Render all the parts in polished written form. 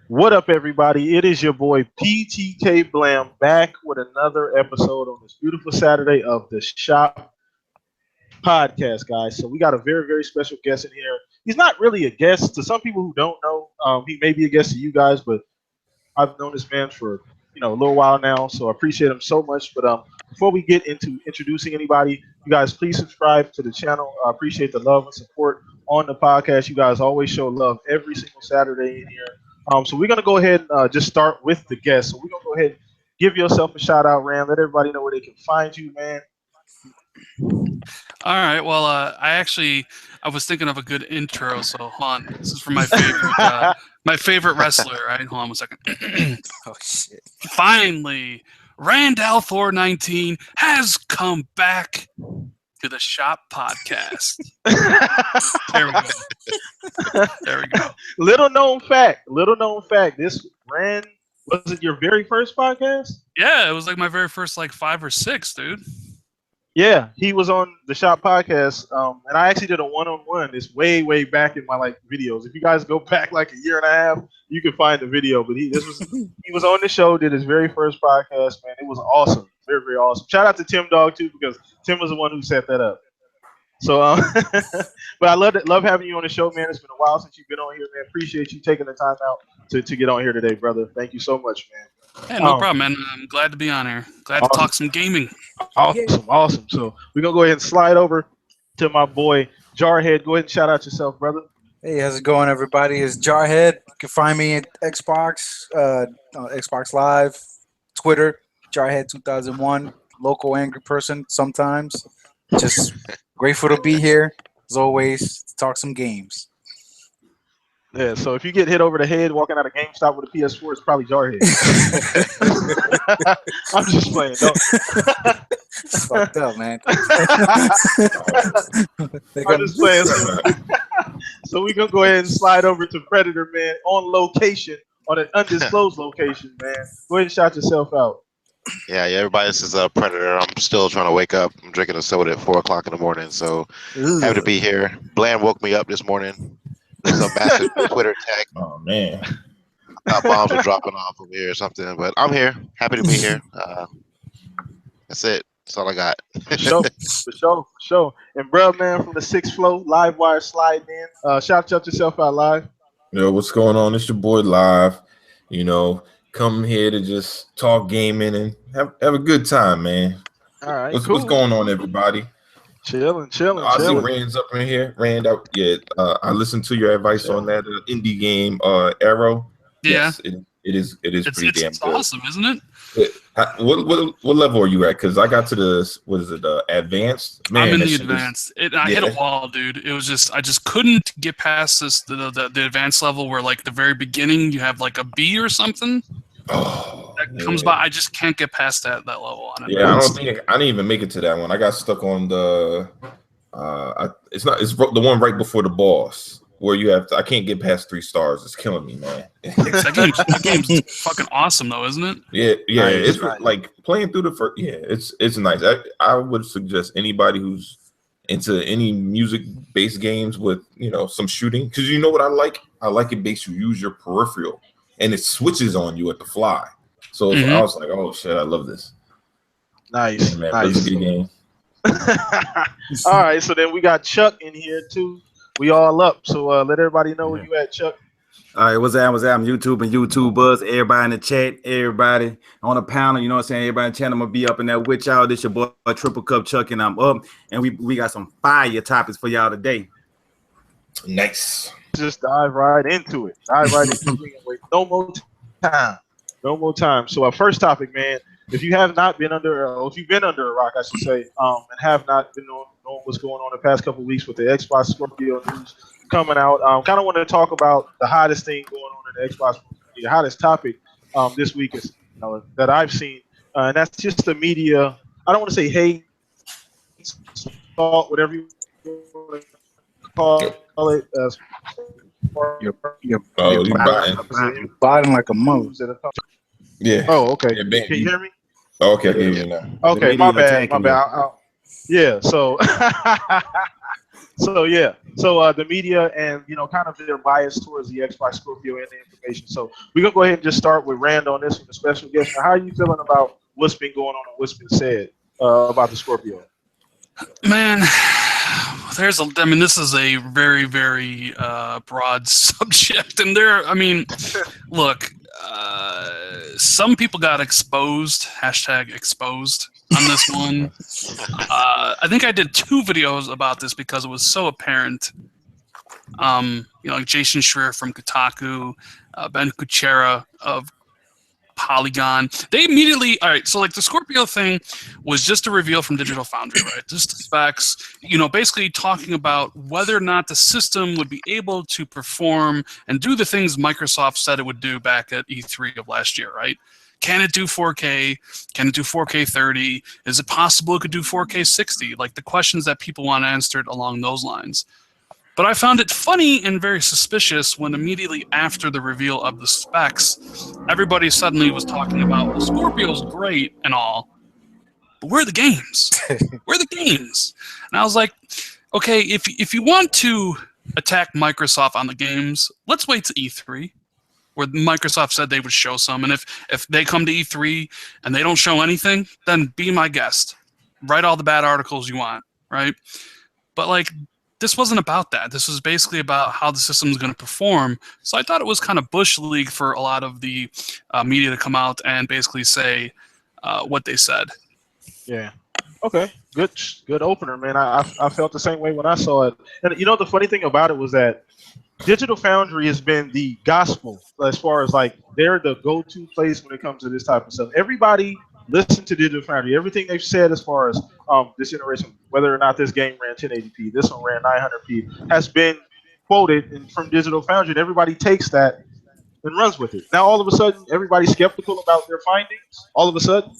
What up, everybody? It is your boy PTK Blam back with another episode on this beautiful Saturday of the Shop Podcast, guys. So we got a very, very special guest in here. He's not really a guest to some people who don't know. He may be a guest to you guys, but I've known this man for a little while now, so I appreciate him so much. But before we get into introducing anybody, you guys please subscribe to the channel. I appreciate the love and support on the podcast. You guys always show love every single Saturday in here. So we're gonna go ahead and just start with the guest. So we're gonna go ahead and give yourself a shout out, Ram. Let everybody know where they can find you, man. All right. Well, I was thinking of a good intro. So hold on. This is from my favorite wrestler. Right. Hold on one second. Oh shit! Finally, Randall Thor 19 has come back to the Shop Podcast. There we go. There we go. Little known fact. This was it your very first podcast? Yeah, it was like my very first 5 or 6, dude. Yeah, he was on the Shop Podcast, and I actually did a one-on-one. It's way, way back in my videos. If you guys go back a year and a half, you can find the video. But he was on the show, did his very first podcast. Man, it was awesome, very, very awesome. Shout out to Tim Dog too, because Tim was the one who set that up. So, but I love having you on the show, man. It's been a while since you've been on here, man. Appreciate you taking the time out to get on here today, brother. Thank you so much, man. Hey, no problem, man. I'm glad to be on here. Glad to talk some gaming. Awesome. So we're gonna go ahead and slide over to my boy Jarhead. Go ahead and shout out yourself, brother. Hey, how's it going, everybody? It's Jarhead. You can find me at Xbox, Xbox Live, Twitter, Jarhead2001. Local angry person sometimes. Just grateful to be here as always to talk some games. Yeah, so if you get hit over the head walking out of GameStop with a PS4, it's probably Jarhead. I'm just playing. It's fucked up, man. I'm just playing. So we're going to go ahead and slide over to Predator, man, on location, on an undisclosed location, man. Go ahead and shout yourself out. Yeah, everybody, this is Predator. I'm still trying to wake up. I'm drinking a soda at 4 o'clock in the morning, so happy to be here. Bland woke me up this morning. There's a massive Twitter tag. Oh, man. I thought bombs were dropping off over here or something, but I'm here. Happy to be here. That's it. That's all I got. For sure. And bro, man, from the 6th floor, live wire sliding in. Shout yourself out live. Yo, what's going on? It's your boy Live. Come here to just talk gaming and have a good time, man. All right. What's going on, everybody? Chilling. I see Rand's up in here. Rand out. Yeah, I listened to your advice on that indie game, Arrow. Yeah, yes, it is pretty damn it's good. Awesome, isn't it? What level are you at? Because I got to the advanced. Man, I'm in the advanced. I hit a wall, dude. It was I just couldn't get past the advanced level where the very beginning you have a B or something. That comes by. I just can't get past that level on it. Yeah, I didn't even make it to that one. I got stuck on the it's the one right before the boss where you have to, I can't get past 3 stars. It's killing me, man. that game's fucking awesome though, isn't it? Yeah, nice. It's playing through the first. Yeah, it's nice. I would suggest anybody who's into any music based games with some shooting, because you know what I like it makes you use your peripheral. And it switches on you at the fly. So I was like, oh, shit, I love this. Nice. Man, nice. It's a good game. All right, so then we got Chuck in here, too. We all up. So let everybody know where you at, Chuck. All right, what's up? I'm YouTube and YouTubers, everybody in the chat, everybody on the panel, you know what I'm saying? Everybody in the channel, I'm going to be up in that with y'all. This your boy, Triple Cup Chuck, and I'm up. And we got some fire topics for y'all today. Nice. Just dive right into it. No more time. So our first topic, man, if you have not been if you've been under a rock, I should say, and have not been knowing what's going on the past couple of weeks with the Xbox Scorpio news coming out, kind of want to talk about the hottest thing going on in the Xbox, the hottest topic this week is that I've seen, and that's just the media. I don't want to say hate, whatever you want to call it. You're biting. biting like a mother. Yeah. Oh, okay. Yeah, Can you hear me? Okay, I can hear you now. Okay, my bad. Yeah, so So yeah, so the media and kind of their bias towards the Xbox Scorpio and the information. So we're gonna go ahead and just start with Rand on this one, the special guest. Now, how are you feeling about what's been going on and what's been said about the Scorpio? Man, this is a very, very broad subject, and look, some people got exposed, #exposed on this one. I think I did 2 videos about this because it was so apparent. Like Jason Schreier from Kotaku, Ben Kuchera of Polygon. They immediately, all right, so like the Scorpio thing was just a reveal from Digital Foundry, right? Just the specs, basically talking about whether or not the system would be able to perform and do the things Microsoft said it would do back at E3 of last year, right? Can it do 4K? Can it do 4K 30? Is it possible it could do 4K 60? Like the questions that people want answered along those lines. But I found it funny and very suspicious when immediately after the reveal of the specs, everybody suddenly was talking about, well, Scorpio's great and all, but where are the games? Where are the games? And I was like, okay, if you want to attack Microsoft on the games, let's wait to E3, where Microsoft said they would show some. And if they come to E3 and they don't show anything, then be my guest. Write all the bad articles you want, right? But like, this wasn't about that. This was basically about how the system is going to perform. So I thought it was kind of Bush League for a lot of the media to come out and basically say what they said. Yeah. Okay. Good opener, man. I felt the same way when I saw it. And the funny thing about it was that Digital Foundry has been the gospel as far as like they're the go-to place when it comes to this type of stuff. Everybody listen to Digital Foundry. Everything they've said as far as this generation, whether or not this game ran 1080p, this one ran 900p, has been quoted from Digital Foundry, and everybody takes that and runs with it. Now, all of a sudden, everybody's skeptical about their findings. All of a sudden,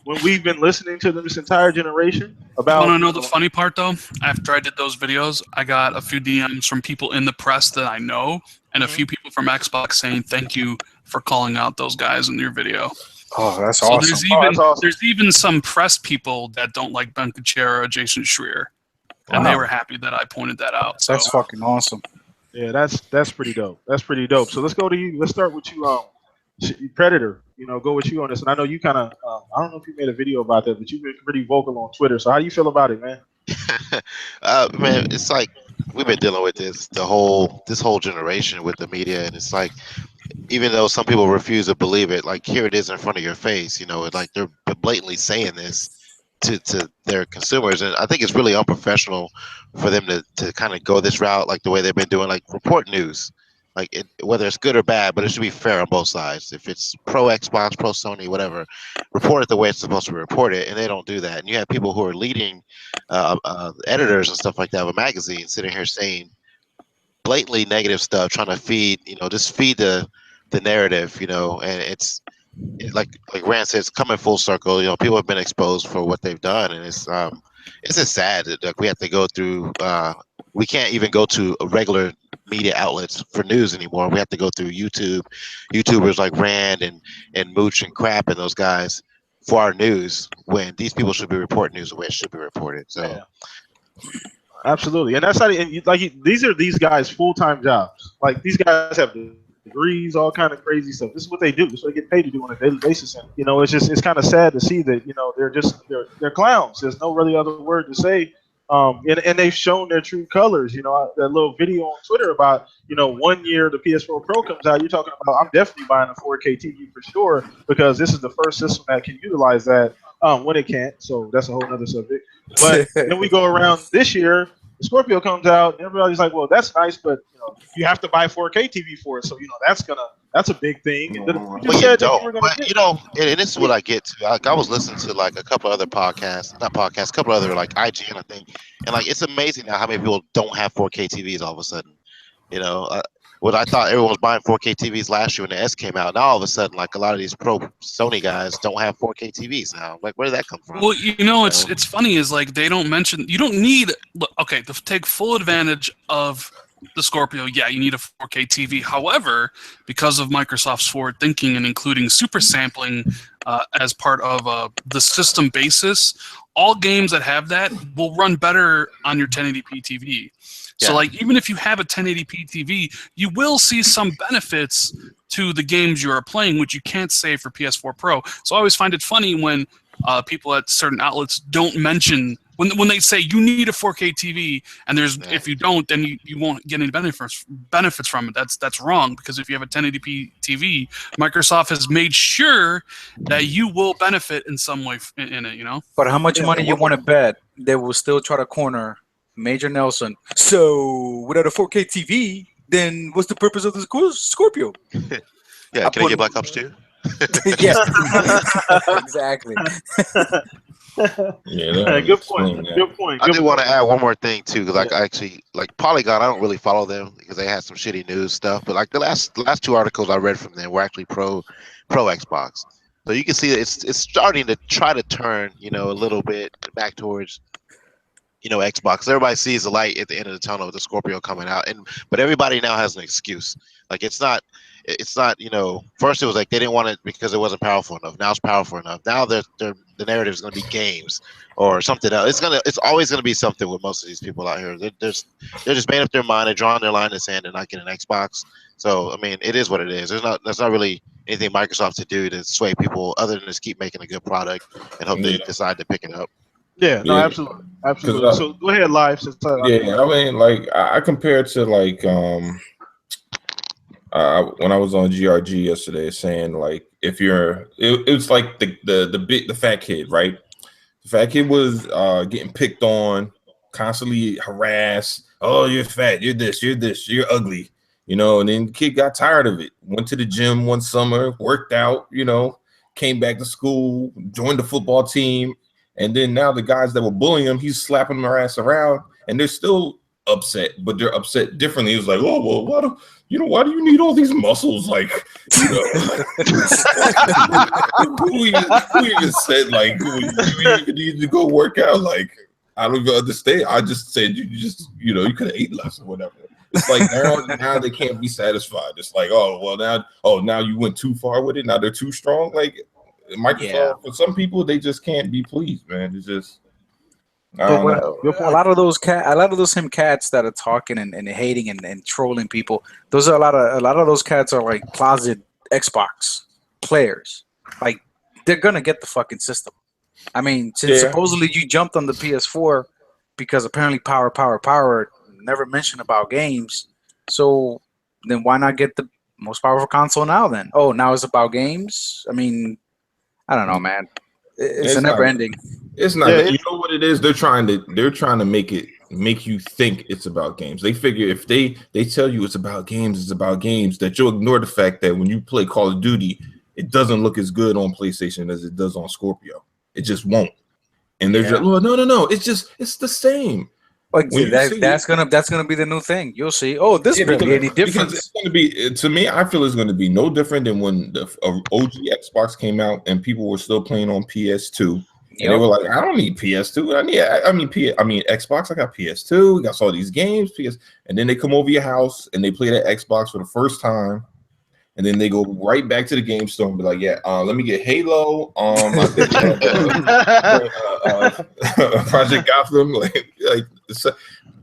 when we've been listening to them this entire generation about... You want to know the funny part, though? After I did those videos, I got a few DMs from people in the press that I know, and a few people from Xbox saying thank you for calling out those guys in your video. Oh, that's so awesome. There's even some press people that don't like Ben Kuchera or Jason Schreier, and they were happy that I pointed that out. So. That's fucking awesome. Yeah, that's pretty dope. That's pretty dope. So let's go to you. Let's start with you, Predator. Go with you on this. And I know you kind of, I don't know if you made a video about that, but you've been pretty vocal on Twitter. So how do you feel about it, man? Man, it's like we've been dealing with this whole generation with the media, and it's like, even though some people refuse to believe it, like here it is in front of your face, like they're blatantly saying this to their consumers. And I think it's really unprofessional for them to kind of go this route, like the way they've been doing, like report news, like whether it's good or bad, but it should be fair on both sides. If it's pro Xbox, pro Sony, whatever, report it the way it's supposed to be reported, and they don't do that. And you have people who are leading editors and stuff like that of a magazine sitting here saying blatantly negative stuff, trying to feed, just feed the narrative, and it's like Rand said, it's coming full circle. People have been exposed for what they've done, and it's just sad that we have to go through. We can't even go to regular media outlets for news anymore. We have to go through YouTubers like Rand and Mooch and Crap and those guys for our news, when these people should be reporting news the way it should be reported. So. Yeah. Absolutely, and that's how. These are these guys' full-time jobs. Like these guys have degrees, all kind of crazy stuff. This is what they do. This is what they get paid to do on a daily basis. And it's kind of sad to see that they're clowns. There's no really other word to say. And they've shown their true colors. That little video on Twitter about 1 year the PS4 Pro comes out. You're talking about I'm definitely buying a 4K TV for sure, because this is the first system that can utilize that when it can't. So that's a whole other subject. But then we go around this year. The Scorpio comes out, and everybody's like, "Well, that's nice, but you have to buy 4K TV for it." So that's a big thing. And and this is what I get to. I was listening to like a couple other podcasts, a couple other like IGN, I think, and like it's amazing now how many people don't have 4K TVs all of a sudden. What I thought everyone was buying 4K TVs last year when the S came out. Now all of a sudden, like a lot of these pro Sony guys don't have 4K TVs now. Like, where did that come from? Well, it's funny is like they don't mention, you don't need, to take full advantage of the Scorpio, yeah, you need a 4K TV. However, because of Microsoft's forward thinking and including super sampling as part of the system basis, all games that have that will run better on your 1080p TV. So, like, even if you have a 1080p TV, you will see some benefits to the games you are playing, which you can't say for PS4 Pro. So I always find it funny when people at certain outlets don't mention when they say you need a 4K TV, and if you don't, then you won't get any benefits from it. That's wrong, because if you have a 1080p TV, Microsoft has made sure that you will benefit in some way in it. You know. But how much money you want to bet they will still try to corner Major Nelson? So without a 4K TV, then what's the purpose of the Scorpio? Yeah, can I get Black Ops 2? Yes, exactly. Yeah, good point. Good point. I do want to add one more thing too, because I actually like Polygon. I don't really follow them because they had some shitty news stuff. But like the last two articles I read from them were actually pro Xbox. So you can see that it's starting to try to turn, a little bit back towards, Xbox. Everybody sees the light at the end of the tunnel with the Scorpio coming out, but everybody now has an excuse. Like it's not. First it was like they didn't want it because it wasn't powerful enough. Now it's powerful enough. Now the narrative is going to be games or something else. It's always going to be something with most of these people out here. They're just made up their mind. They're drawing their line in the sand. They're not getting an Xbox. So I mean, it is what it is. There's not really anything Microsoft to do to sway people other than just keep making a good product and hope they decide to pick it up. Yeah, no, absolutely. So go ahead, live. I mean, like I compare it to like when I was on GRG yesterday, saying like if you're, it was like the fat kid, right? The fat kid was getting picked on, constantly harassed. Oh, you're fat. You're this. You're ugly. And then the kid got tired of it. Went to the gym one summer, worked out. Came back to school, joined the football team, and then now the guys that were bullying him, he's slapping their ass around, and they're still upset, but they're upset differently. It was like, oh well, why do you need all these muscles? Like, who even said like you need to go work out? Like, I don't even understand. I just said you could have ate less or whatever. It's like now they can't be satisfied. It's like, oh well, now you went too far with it. Now they're too strong. Like Microsoft, for some people, they just can't be pleased, man. It's just. A lot of those cats that are talking and hating and trolling people, those are a lot of those cats are like closet Xbox players. Like they're gonna get the fucking system. I mean, since supposedly you jumped on the PS4 because apparently power never mentioned about games. So then why not get the most powerful console now? Then now it's about games. I mean, I don't know, man. It's a never ending. It's not. You know what it is? They're trying to make you think it's about games. They figure if they tell you it's about games, that you'll ignore the fact that when you play Call of Duty, it doesn't look as good on PlayStation as it does on Scorpio. It just won't. And they're just, well, no. It's the same. Like that's gonna be the new thing. You'll see. Oh, this won't be any different. It's gonna be, to me, I feel it's gonna be no different than when the OG Xbox came out and people were still playing on PS2. And they were like, I don't need PS2. I mean Xbox. I got PS2. We got all these games. And then they come over your house and they play that Xbox for the first time. And then they go right back to the game store and be like, let me get Halo. I think, Project Gotham.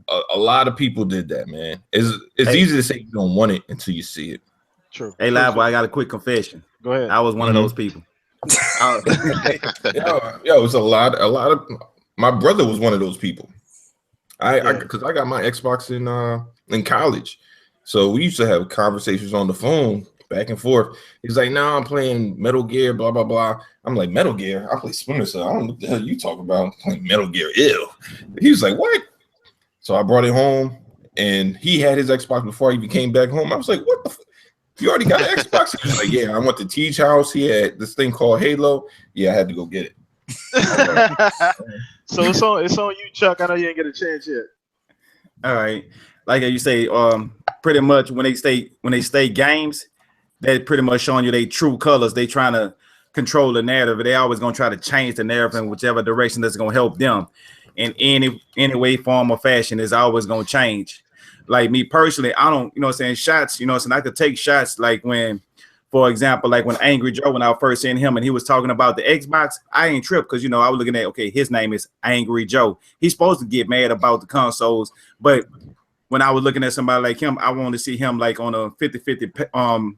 A lot of people did that, man. It's easy to say you don't want it until you see it. True. Hey, Live, I got a quick confession. Go ahead. I was one of those people. It's a lot of my brother was one of those people. Because I got my Xbox in college, so we used to have conversations on the phone back and forth. He's like, "No, I'm playing Metal Gear, blah blah blah." I'm like, "Metal Gear? I play Splinter Cell. I don't know what the hell you talking about. I'm playing Metal Gear, ew." He was like, "What?" So I brought it home, and he had his Xbox before he even came back home. I was like, "What the? You already got an Xbox?" He was like, "Yeah, I went to Teach House. He had this thing called Halo. Yeah, I had to go get it." So it's on you, Chuck. I know you ain't get a chance yet. All right, like you say, pretty much when they stay games, they're pretty much showing you their true colors. They trying to control the narrative. They always gonna try to change the narrative in whichever direction that's gonna help them. In any way, form, or fashion is always gonna change. like me personally, I don't, shots, I could take shots like when, for example, like when Angry Joe, when I was first seeing him and he was talking about the Xbox, I ain't tripped because, I was looking at, okay, his name is Angry Joe. He's supposed to get mad about the consoles, but when I was looking at somebody like him, I wanted to see him like on a 50-50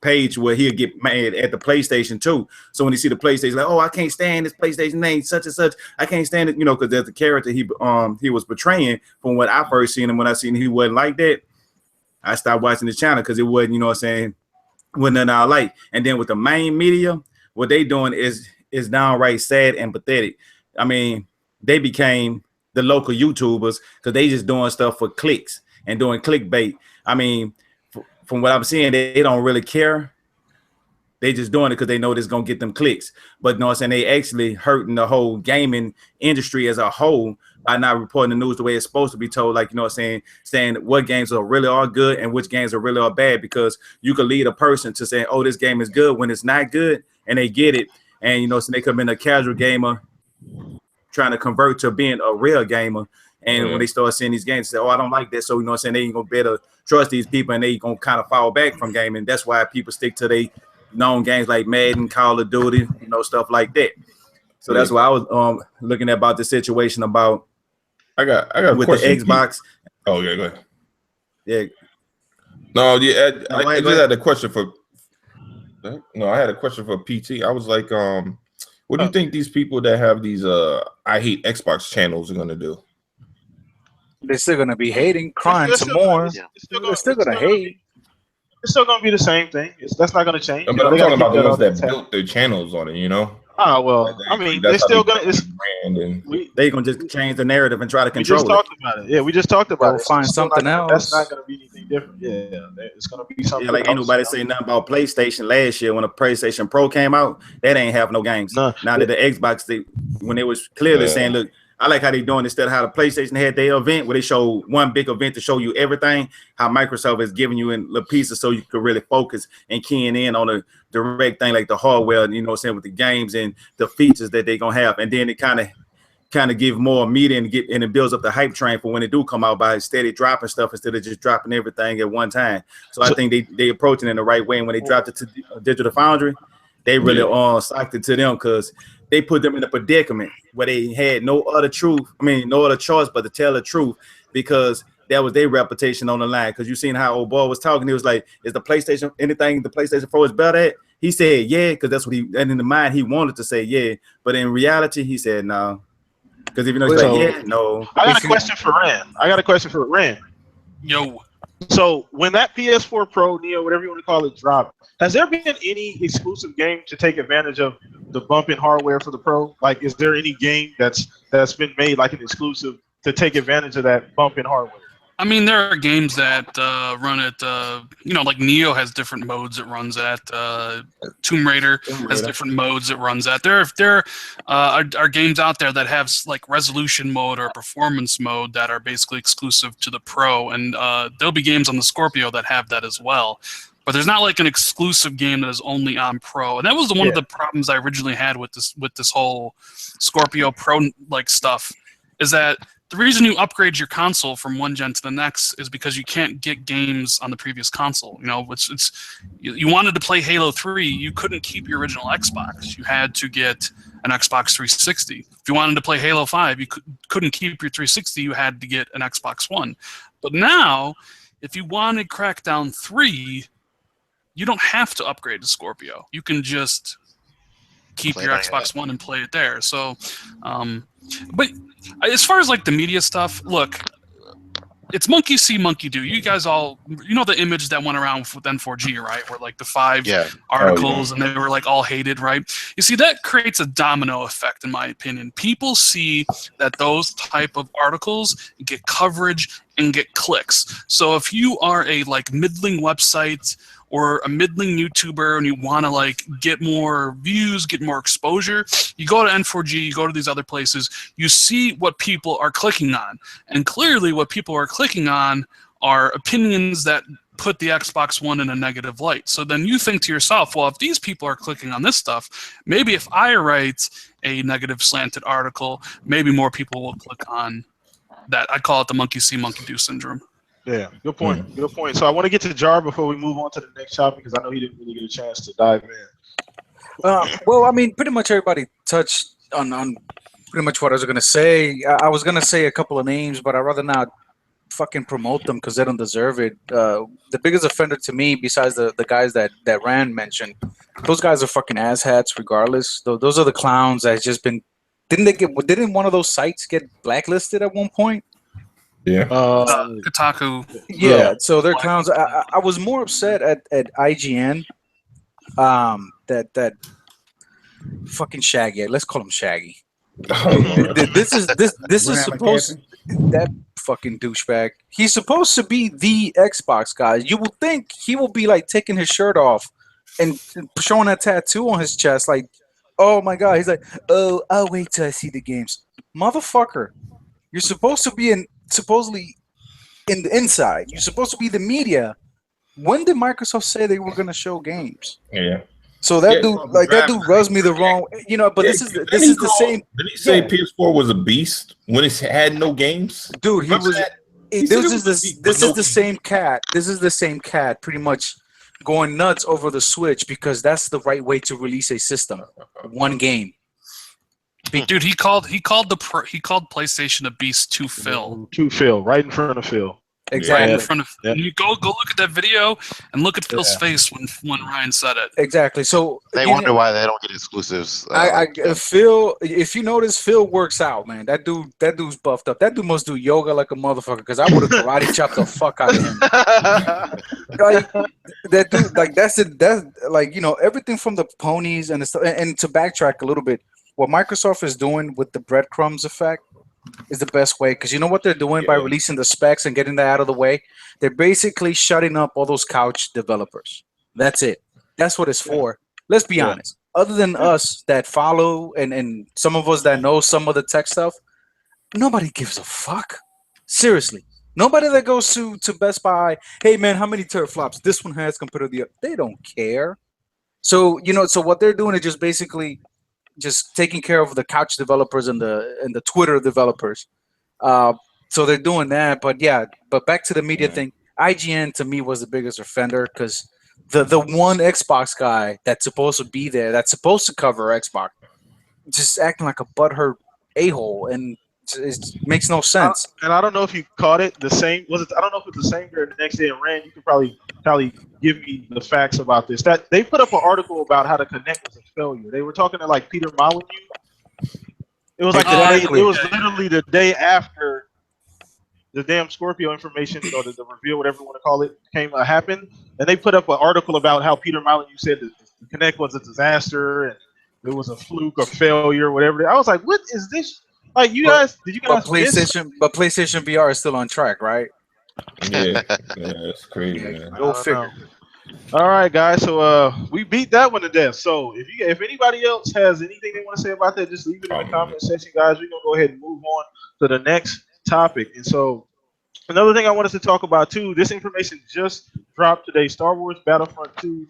page where he'll get mad at the PlayStation too. So when you see the PlayStation, like, oh, I can't stand this PlayStation name, such and such. I can't stand it, because there's the character he was portraying from what I first seen him. When I seen he wasn't like that, I stopped watching the channel because it wasn't, wasn't nothing I like. And then with the main media, what they doing is downright sad and pathetic. I mean, they became the local YouTubers because they just doing stuff for clicks and doing clickbait. I mean, from what I'm seeing, they don't really care. They just doing it because they know this gonna get them clicks. But they actually hurting the whole gaming industry as a whole by not reporting the news the way it's supposed to be told. Like, saying what games are really good and which games are really are bad, because you could lead a person to saying, oh, this game is good when it's not good, and they get it. And, so they come in a casual gamer trying to convert to being a real gamer. And when they start seeing these games, they say, oh, I don't like that. So, they ain't gonna better trust these people, and they gonna kind of fall back from gaming. That's why people stick to their known games like Madden, Call of Duty, stuff like that. So that's why I was looking at about the situation about I got a with question. The Xbox. Oh yeah, go ahead. Yeah. No, yeah, I just had a question for. No, I had a question for PT. I was like, what do you think these people that have these I hate Xbox channels are gonna do? They're still gonna be hating, crying some more. They're still gonna hate. It's still gonna be the same thing. That's not gonna change. But I'm talking about the ones that built their channels on it, Oh well, I mean, they're still gonna. They gonna just change the narrative and try to control it. We just talked about it. Yeah, we just talked about it. Find something else. That's not gonna be anything different. Yeah, it's gonna be something. Yeah, like ain't nobody say nothing about PlayStation last year when the PlayStation Pro came out. That ain't have no games. Now that the Xbox, when they was clearly saying, look, I like how they doing instead of how the PlayStation had their event where they show one big event to show you everything, how Microsoft is giving you in the pieces so you could really focus and keying in on a direct thing like the hardware, with the games and the features that they're gonna have. And then it kind of give more media and it builds up the hype train for when it do come out by steady dropping stuff instead of just dropping everything at one time. So I think they approach it in the right way. And when they dropped it to Digital Foundry, they really socked it to them because they put them in a predicament where they had no other choice but to tell the truth, because that was their reputation on the line. Because you seen how old boy was talking. He was like, is the PlayStation anything the PlayStation 4 is better at? He said, yeah, because that's what and in the mind he wanted to say, yeah. But in reality, he said, no. Because even though he's like, yeah, no. I got a question for Rand. Yo. So when that PS4 Pro, Neo, whatever you want to call it, dropped, has there been any exclusive game to take advantage of the bump in hardware for the Pro? Like, is there any game that's been made like an exclusive to take advantage of that bump in hardware? I mean, there are games that run at, like Neo has different modes it runs at. Tomb Raider has different modes it runs at. There are games out there that have like resolution mode or performance mode that are basically exclusive to the Pro, and there'll be games on the Scorpio that have that as well. But there's not like an exclusive game that is only on Pro, and that was one of the problems I originally had with this whole Scorpio Pro like stuff, is that the reason you upgrade your console from one gen to the next is because you can't get games on the previous console. You wanted to play Halo 3, you couldn't keep your original Xbox. You had to get an Xbox 360. If you wanted to play Halo 5, you couldn't keep your 360. You had to get an Xbox One. But now, if you wanted Crackdown 3, you don't have to upgrade to Scorpio. You can just keep your Xbox One and play it there. So, but as far as like the media stuff, look, it's monkey see, monkey do. You guys all, the image that went around with N4G, right? Where like the 5 articles and they were like all hated, right? You see, that creates a domino effect, in my opinion. People see that those type of articles get coverage and get clicks. So if you are a like middling website or a middling YouTuber and you want to like get more views, get more exposure, you go to N4G, you go to these other places, you see what people are clicking on. And clearly what people are clicking on are opinions that put the Xbox One in a negative light. So then you think to yourself, well, if these people are clicking on this stuff, maybe if I write a negative slanted article, maybe more people will click on that. I call it the monkey see, monkey do syndrome. Yeah, good point. Good point. So I want to get to Jar before we move on to the next topic because I know he didn't really get a chance to dive in. Well, I mean, pretty much everybody touched on pretty much what I was going to say. I was going to say a couple of names, but I'd rather not fucking promote them because they don't deserve it. The biggest offender to me, besides the guys that Rand mentioned, those guys are fucking asshats regardless. Those are the clowns that just been. Didn't one of those sites get blacklisted at one point? Yeah. Kotaku. Yeah, so they're clowns. I was more upset at IGN. That fucking Shaggy. Let's call him Shaggy. This is supposed that fucking douchebag. He's supposed to be the Xbox guy. You will think he will be like taking his shirt off and showing that tattoo on his chest, like, oh my god. He's like, oh, I'll wait till I see the games, motherfucker. You're supposed to be supposedly in the inside. You're supposed to be the media. When did Microsoft say they were gonna show games? Yeah. So that dude rubs me the wrong, but this is the same. Did he say PS4 was a beast when it had no games? Dude, this is the same cat. This is the same cat, pretty much going nuts over the Switch because that's the right way to release a system. One game. Dude, he called PlayStation a beast to Phil. To Phil, right in front of Phil. Exactly. Right in front of. Yeah. You go look at that video and look at Phil's face when Ryan said it. Exactly. So they wonder why they don't get exclusives. Phil, if you notice, Phil works out, man. That dude's buffed up. That dude must do yoga like a motherfucker. Because I would have karate chopped the fuck out of him. Like, that dude, like that's like everything from the ponies and the stuff. And to backtrack a little bit, what Microsoft is doing with the breadcrumbs effect is the best way, because you know what they're doing by releasing the specs and getting that out of the way? They're basically shutting up all those couch developers. That's it. That's what it's for. Let's be honest. Other than us that follow and some of us that know some of the tech stuff, nobody gives a fuck. Seriously. Nobody that goes to Best Buy, hey man, how many teraflops this one has compared to the other? They don't care. So, so what they're doing is just basically just taking care of the couch developers and the Twitter developers. So they're doing that. But back to the media thing. IGN to me was the biggest offender because the one Xbox guy that's supposed to be there, that's supposed to cover Xbox, just acting like a butthurt a-hole, and it makes no sense. And I don't know if you caught it. I don't know if it's the same day or the next day. And Rand, you can probably give me the facts about this. That they put up an article about how the Connect was a failure. They were talking to like Peter Molyneux. It was like it was literally the day after the damn Scorpio information or the reveal, whatever you want to call it, happened. And they put up an article about how Peter Molyneux said that the Connect was a disaster and it was a fluke or failure, whatever. I was like, what is this? Like, did you guys? But PlayStation VR is still on track, right? Yeah, it's crazy, man. Go figure. All right, guys. So we beat that one to death. So if anybody else has anything they want to say about that, just leave it in the comment section, guys. We're gonna go ahead and move on to the next topic. And so another thing I wanted to talk about too. This information just dropped today. Star Wars Battlefront 2.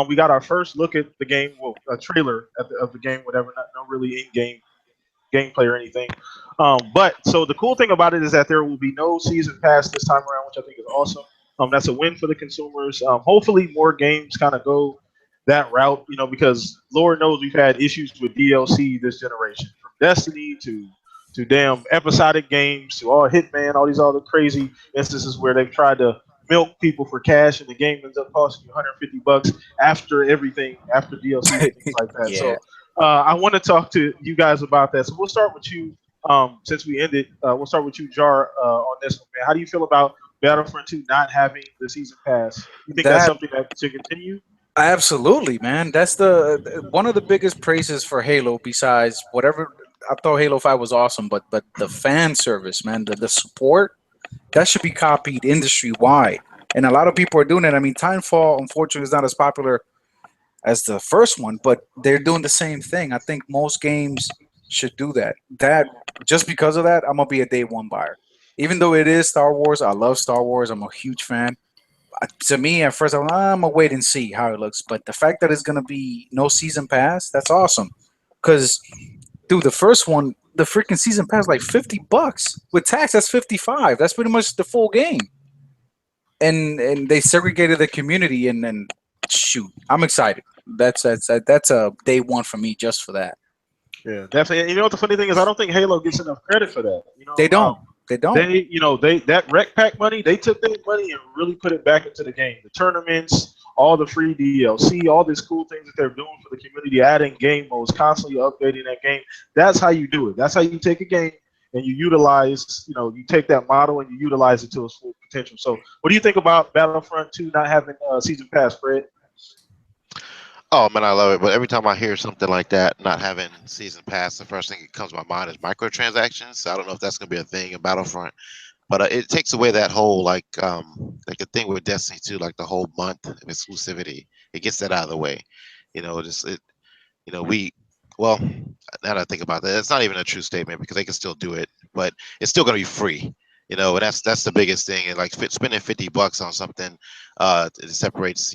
We got our first look at the game, a trailer of the game, whatever. No really in-game gameplay or anything. But so the cool thing about it is that there will be no season pass this time around, which I think is awesome. That's a win for the consumers. Hopefully more games kind of go that route, because Lord knows we've had issues with DLC this generation, from Destiny to damn episodic games to all Hitman, all these other crazy instances where they've tried to milk people for cash and the game ends up costing you $150 after everything, after DLC and things like that. Yeah. So I want to talk to you guys about that. So we'll start with you. Since we ended, we'll start with you, Jar, on this one, man. How do you feel about Battlefront 2 not having the season pass? You think that's something that should continue? Absolutely, man. That's one of the biggest praises for Halo. Besides whatever, I thought Halo 5 was awesome, but the fan service, man, the support, that should be copied industry wide. And a lot of people are doing it. I mean, Timefall, unfortunately, is not as popular as the first one, but they're doing the same thing. I think most games should do that. Just because of that, I'm gonna be a day one buyer. Even though it is Star Wars, I love Star Wars. I'm a huge fan. To me, at first, I'm gonna wait and see how it looks. But the fact that it's gonna be no season pass, that's awesome. Because, dude, the first one, the freaking season pass, like $50 with tax. That's $55. That's pretty much the full game. and they segregated the community, and shoot, I'm excited. That's a day one for me just for that. Yeah, definitely. And you know what the funny thing is? I don't think Halo gets enough credit for that. You know, They don't. They don't. They that rec pack money, they took that money and really put it back into the game. The tournaments, all the free DLC, all these cool things that they're doing for the community, adding game modes, constantly updating that game. That's how you do it. That's how you take a game and you utilize, you take that model and you utilize it to its full potential. So what do you think about Battlefront 2 not having season pass, Fred? Oh man, I love it. But every time I hear something like that, not having season pass, the first thing that comes to my mind is microtransactions. So I don't know if that's gonna be a thing in Battlefront, but it takes away that whole like a thing with Destiny 2, like the whole month of exclusivity. It gets that out of the way. Well, now that I think about that, it's not even a true statement because they can still do it, but it's still gonna be free. And that's the biggest thing. And like spending $50 on something, it separates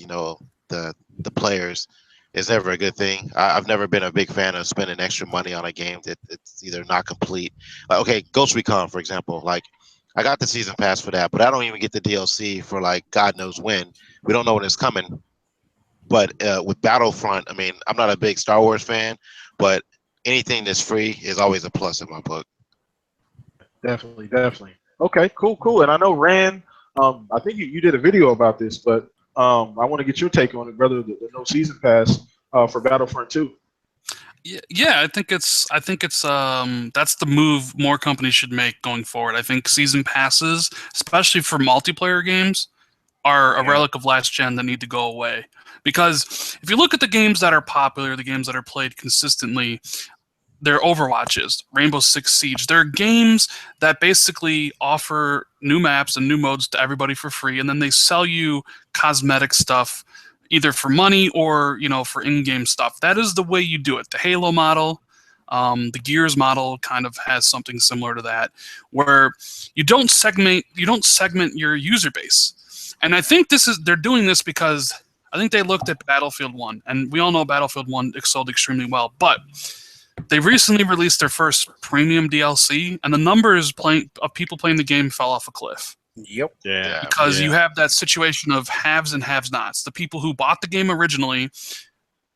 the players is never a good thing. I've never been a big fan of spending extra money on a game that it's either not complete. Like, okay, Ghost Recon, for example. Like, I got the season pass for that, but I don't even get the DLC for like God knows when. We don't know when it's coming. But with Battlefront, I mean, I'm not a big Star Wars fan, but anything that's free is always a plus in my book. Definitely. Okay, cool. And I know Rand, I think you did a video about this, but I want to get your take on it, brother. The no season pass for Battlefront 2. Yeah, I think it's that's the move more companies should make going forward. I think season passes, especially for multiplayer games, are a relic of last gen that need to go away. Because if you look at the games that are popular, the games that are played consistently, they're Overwatches, Rainbow Six Siege. They're games that basically offer new maps and new modes to everybody for free, and then they sell you cosmetic stuff, either for money or for in-game stuff. That is the way you do it. The Halo model, the Gears model kind of has something similar to that, where you don't segment your user base. And I think they're doing this because I think they looked at Battlefield 1, and we all know Battlefield 1 sold extremely well, but they recently released their first premium DLC, and the numbers of people playing the game fell off a cliff. Yep. Yeah. Because you have that situation of haves and have-nots. The people who bought the game originally,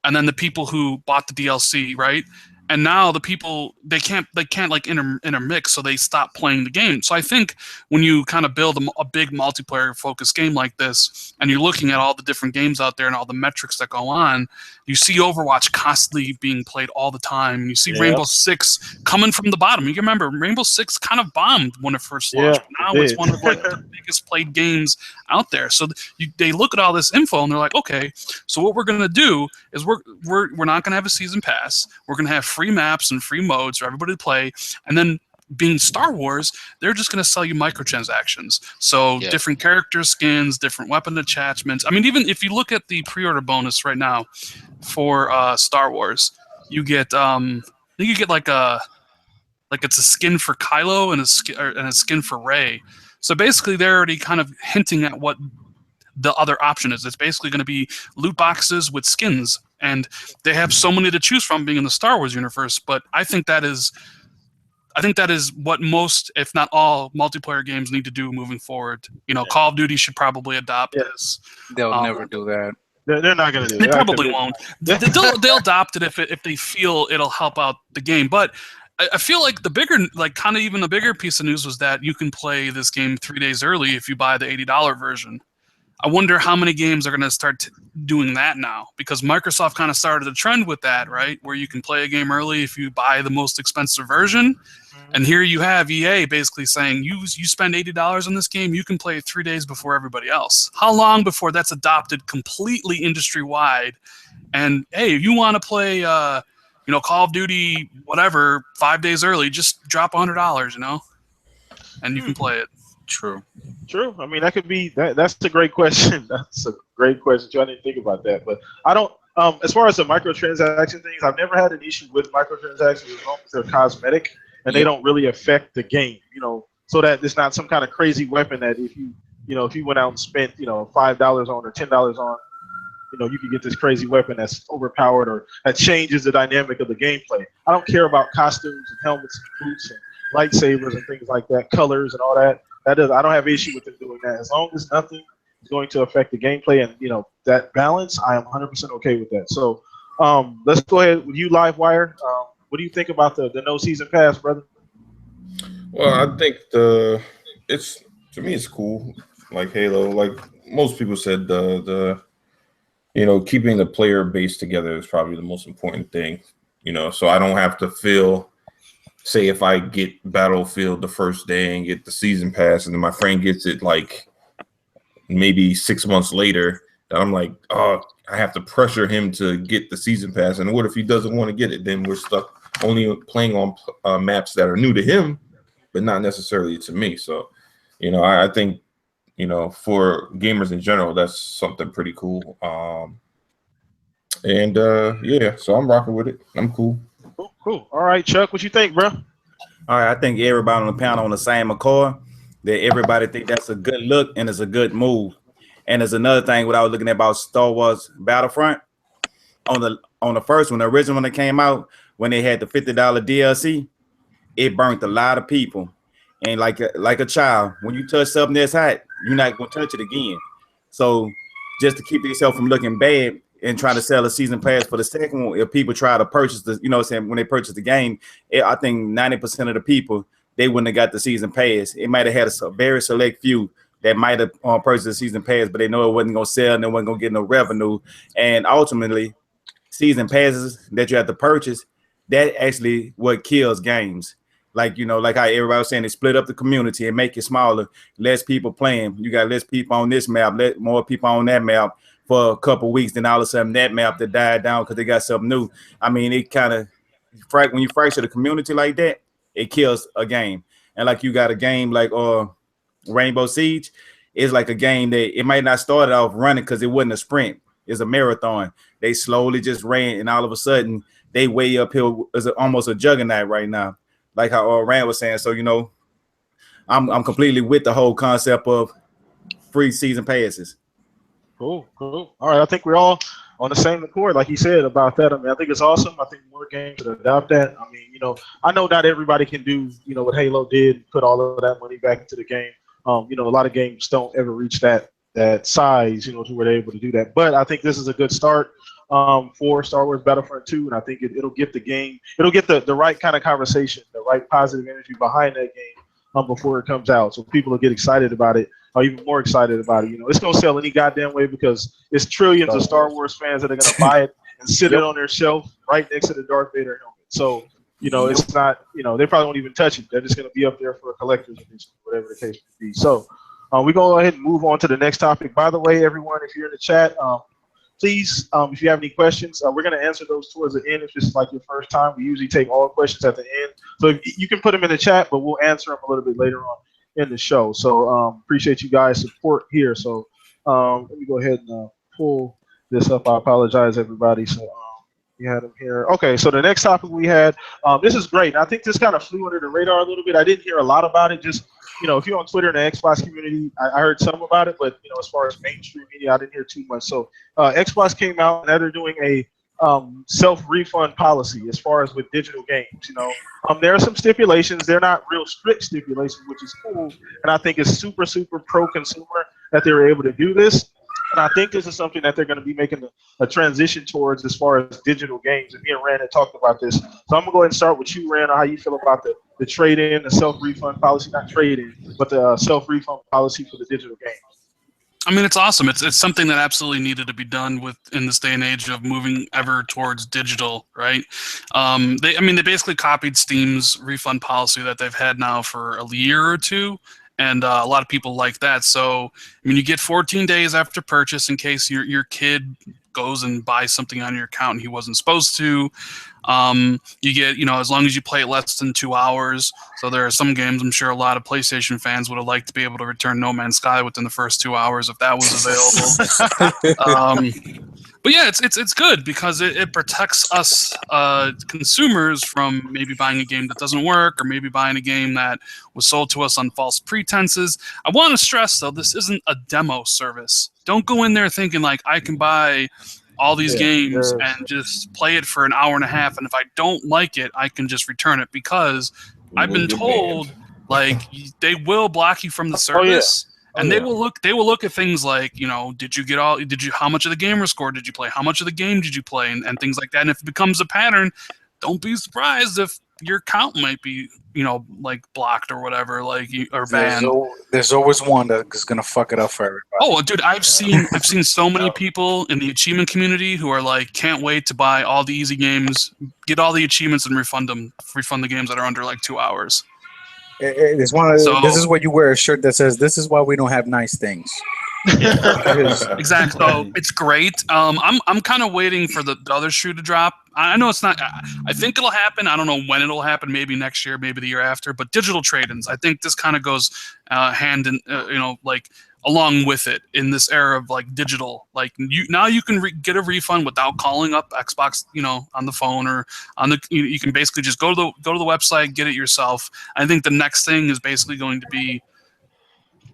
and then the people who bought the DLC, right? And now the people they can't like intermix, so they stop playing the game. So I think when you kind of build a big multiplayer focused game like this, and you're looking at all the different games out there and all the metrics that go on, you see Overwatch constantly being played all the time. And you see Rainbow Six coming from the bottom. You can remember Rainbow Six kind of bombed when it first launched. But now it's one of like the biggest played games out there. So they look at all this info and they're like, okay, so what we're gonna do is we're not gonna have a season pass. We're gonna have free maps and free modes for everybody to play, and then being Star Wars, they're just going to sell you microtransactions. So different character skins, different weapon attachments. I mean, even if you look at the pre-order bonus right now for Star Wars, you get I think you get like it's a skin for Kylo and a skin for Rey. So basically, they're already kind of hinting at what the other option is. It's basically going to be loot boxes with skins, and they have so many to choose from being in the Star Wars universe. But I think that is what most, if not all, multiplayer games need to do moving forward. Call of Duty should probably adopt this. They'll never do that. They're not going to do it. They probably won't. They'll adopt it if they feel it'll help out the game. But I feel like the bigger, kind of even a bigger piece of news was that you can play this game 3 days early if you buy the $80 version. I wonder how many games are going to start doing that now, because Microsoft kind of started a trend with that, right? Where you can play a game early if you buy the most expensive version. And here you have EA basically saying, you spend $80 on this game, you can play it 3 days before everybody else. How long before that's adopted completely industry-wide? And, hey, if you want to play, Call of Duty, whatever, 5 days early, just drop $100, and you can play it. True. I mean, that could be that's a great question. That's a great question too. I didn't think about that, but I don't. As far as the microtransaction things, I've never had an issue with microtransactions as long as they're cosmetic and they don't really affect the game. So that it's not some kind of crazy weapon that if you went out and spent $5 on or $10 on, you could get this crazy weapon that's overpowered or that changes the dynamic of the gameplay. I don't care about costumes and helmets and boots and lightsabers and things like that, colors and all that. I don't have issue with them doing that as long as nothing going to affect the gameplay and that balance, I am 100% okay with that. So let's go ahead with you, Livewire. What do you think about the no season pass, brother? Well, I think it's to me it's cool. Like Halo, like most people said, the keeping the player base together is probably the most important thing. So I don't have to feel, say, if I get Battlefield the first day and get the season pass, and then my friend gets it like maybe 6 months later, that I'm like, oh, I have to pressure him to get the season pass. And what if he doesn't want to get it? Then we're stuck only playing on maps that are new to him, but not necessarily to me. So, I think, for gamers in general, that's something pretty cool. So I'm rocking with it. I'm cool. Cool. All right, Chuck, what you think, bro? All right, I think everybody on the panel on the same accord, that everybody think that's a good look and it's a good move. And there's another thing what I was looking at about Star Wars Battlefront. On the first one, the original one that came out, when they had the $50 DLC, it burnt a lot of people. And like a child, when you touch something that's hot, you're not gonna touch it again. So just to keep yourself from looking bad and trying to sell a season pass for the second one, if people try to purchase the, when they purchase the game, I think 90% of the people, they wouldn't have got the season pass. It might have had a very select few that might have purchased the season pass, but they know it wasn't gonna sell and they wasn't gonna get no revenue. And ultimately, season passes that you have to purchase, that actually what kills games. Like like how everybody was saying, they split up the community and make it smaller, less people playing. You got less people on this map, more people on that map for a couple weeks. Then all of a sudden that map that died down because they got something new. I mean, it kind of when you fracture the community like that, it kills a game. And like you got a game like Rainbow Siege, is like a game that it might not start off running because it wasn't a sprint. It's a marathon. They slowly just ran, and all of a sudden they way uphill as almost a juggernaut right now. Like how Rand was saying. So I'm completely with the whole concept of free season passes. Cool. All right, I think we're all on the same accord, like he said about that. I mean, I think it's awesome. I think more games should adopt that. I mean, I know not everybody can do, what Halo did, put all of that money back into the game. A lot of games don't ever reach that size, to where they're able to do that. But I think this is a good start for Star Wars Battlefront 2, and I think it'll get the game, it'll get the right kind of conversation, the right positive energy behind that game before it comes out, so people will get excited about it, or even more excited about it. It's gonna sell any goddamn way because it's trillions of Star Wars fans that are gonna buy it and sit it on their shelf right next to the Darth Vader helmet. So it's not, they probably won't even touch it. They're just gonna be up there for a collector's edition, whatever the case may be. So we go ahead and move on to the next topic. By the way, everyone, if you're in the chat, please, if you have any questions, we're going to answer those towards the end. If this is like your first time, we usually take all questions at the end. So you can put them in the chat, but we'll answer them a little bit later on in the show. So appreciate you guys' support here. So let me go ahead and pull this up. I apologize, everybody. So we had them here. Okay, so the next topic we had, this is great. And I think this kind of flew under the radar a little bit. I didn't hear a lot about it. Just if you're on Twitter and the Xbox community, I heard some about it, but as far as mainstream media, I didn't hear too much. So Xbox came out and now they're doing a self-refund policy as far as with digital games. There are some stipulations. They're not real strict stipulations, which is cool, and I think it's super, super pro-consumer that they were able to do this. And I think this is something that they're going to be making a transition towards as far as digital games. And me and Rand had talked about this. So I'm going to go ahead and start with you, Rand, on how you feel about the trade-in, the self-refund policy, not trade-in, but the self-refund policy for the digital games. I mean, it's awesome. It's something that absolutely needed to be done in this day and age of moving ever towards digital, right? They basically copied Steam's refund policy that they've had now for a year or two. And a lot of people like that. So, you get 14 days after purchase in case your kid goes and buys something on your account and he wasn't supposed to. You get, as long as you play it less than 2 hours. So there are some games I'm sure a lot of PlayStation fans would have liked to be able to return No Man's Sky within the first 2 hours if that was available. But yeah, it's good because it protects us consumers from maybe buying a game that doesn't work or maybe buying a game that was sold to us on false pretenses. I want to stress, though, this isn't a demo service. Don't go in there thinking like I can buy all these games and just play it for an hour and a half, and if I don't like it, I can just return it, because I've been told like they will block you from the service. And they will look at things like, how much of the gamer score did you play? How much of the game did you play? And things like that. And if it becomes a pattern, don't be surprised if your account might be, like blocked or whatever, or banned. There's always one that's gonna fuck it up for everybody. Oh, dude, I've seen so many people in the achievement community who are like, can't wait to buy all the easy games, get all the achievements, and refund the games that are under like 2 hours. It's this is where you wear a shirt that says, "This is why we don't have nice things." Exactly. So it's great. I'm kind of waiting for the other shoe to drop. I know it's not. I think it'll happen. I don't know when it'll happen. Maybe next year, maybe the year after. But digital trade-ins, I think this kind of goes hand in, along with it in this era of like digital. Like you can get a refund without calling up Xbox, on the phone or on the. You can basically just go to the website, get it yourself. I think the next thing is basically going to be,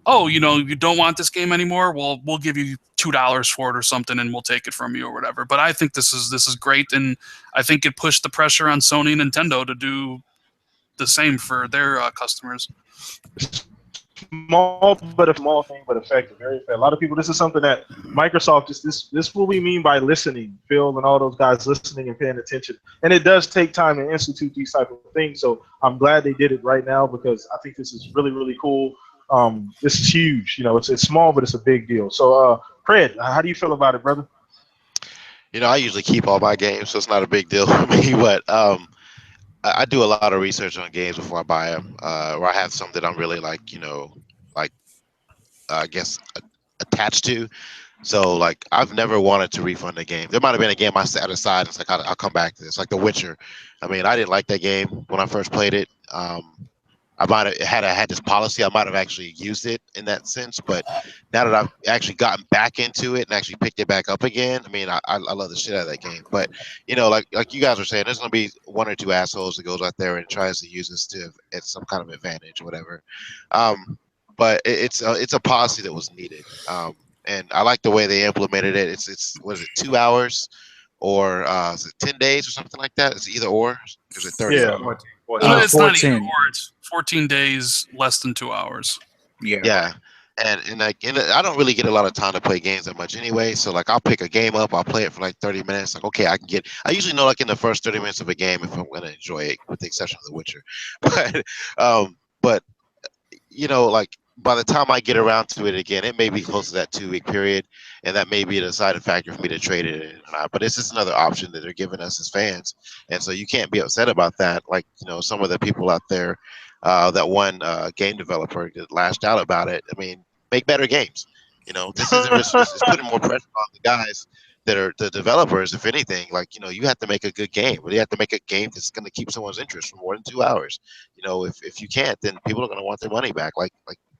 oh, you don't want this game anymore? Well, we'll give you $2 for it or something, and we'll take it from you or whatever. But I think this is great, and I think it pushed the pressure on Sony and Nintendo to do the same for their customers. Small thing, but effective. Very effective. A lot of people. This is something that Microsoft. This is what we mean by listening. Phil and all those guys listening and paying attention. And it does take time to institute these type of things. So I'm glad they did it right now because I think this is really, really cool. This is huge. It's small, but it's a big deal. So, Fred, how do you feel about it, brother? I usually keep all my games, so it's not a big deal for me. But I do a lot of research on games before I buy them, or I have some that I'm really I guess attached to. So I've never wanted to refund a game. There might have been a game I set aside. It's like I'll come back to this, like The Witcher. I mean, I didn't like that game when I first played it. I might have had this policy. I might have actually used it in that sense, but now that I've actually gotten back into it and actually picked it back up again, I mean, I love the shit out of that game. But like you guys were saying, there's gonna be one or two assholes that goes out there and tries to use this at some kind of advantage or whatever. But it's a policy that was needed, and I like the way they implemented it. It's what is it, 2 hours, or is it 10 days or something like that? It's either or. Is it 30? Yeah. It's 14. Not either or. It's 14 days, less than 2 hours. Yeah. And I don't really get a lot of time to play games that much anyway. So I'll pick a game up, I'll play it for 30 minutes. Okay, I usually know in the first 30 minutes of a game if I'm gonna enjoy it, with the exception of The Witcher. But by the time I get around to it again, it may be close to that 2 week period, and that may be a deciding factor for me to trade it in or not. But it's just another option that they're giving us as fans, and so you can't be upset about that. Some of the people out there, that one game developer that lashed out about it. I mean, make better games. This isn't it's putting more pressure on the guys that are the developers. If anything, you have to make a good game, but you have to make a game that's going to keep someone's interest for more than 2 hours. If you can't, then people are going to want their money back. Like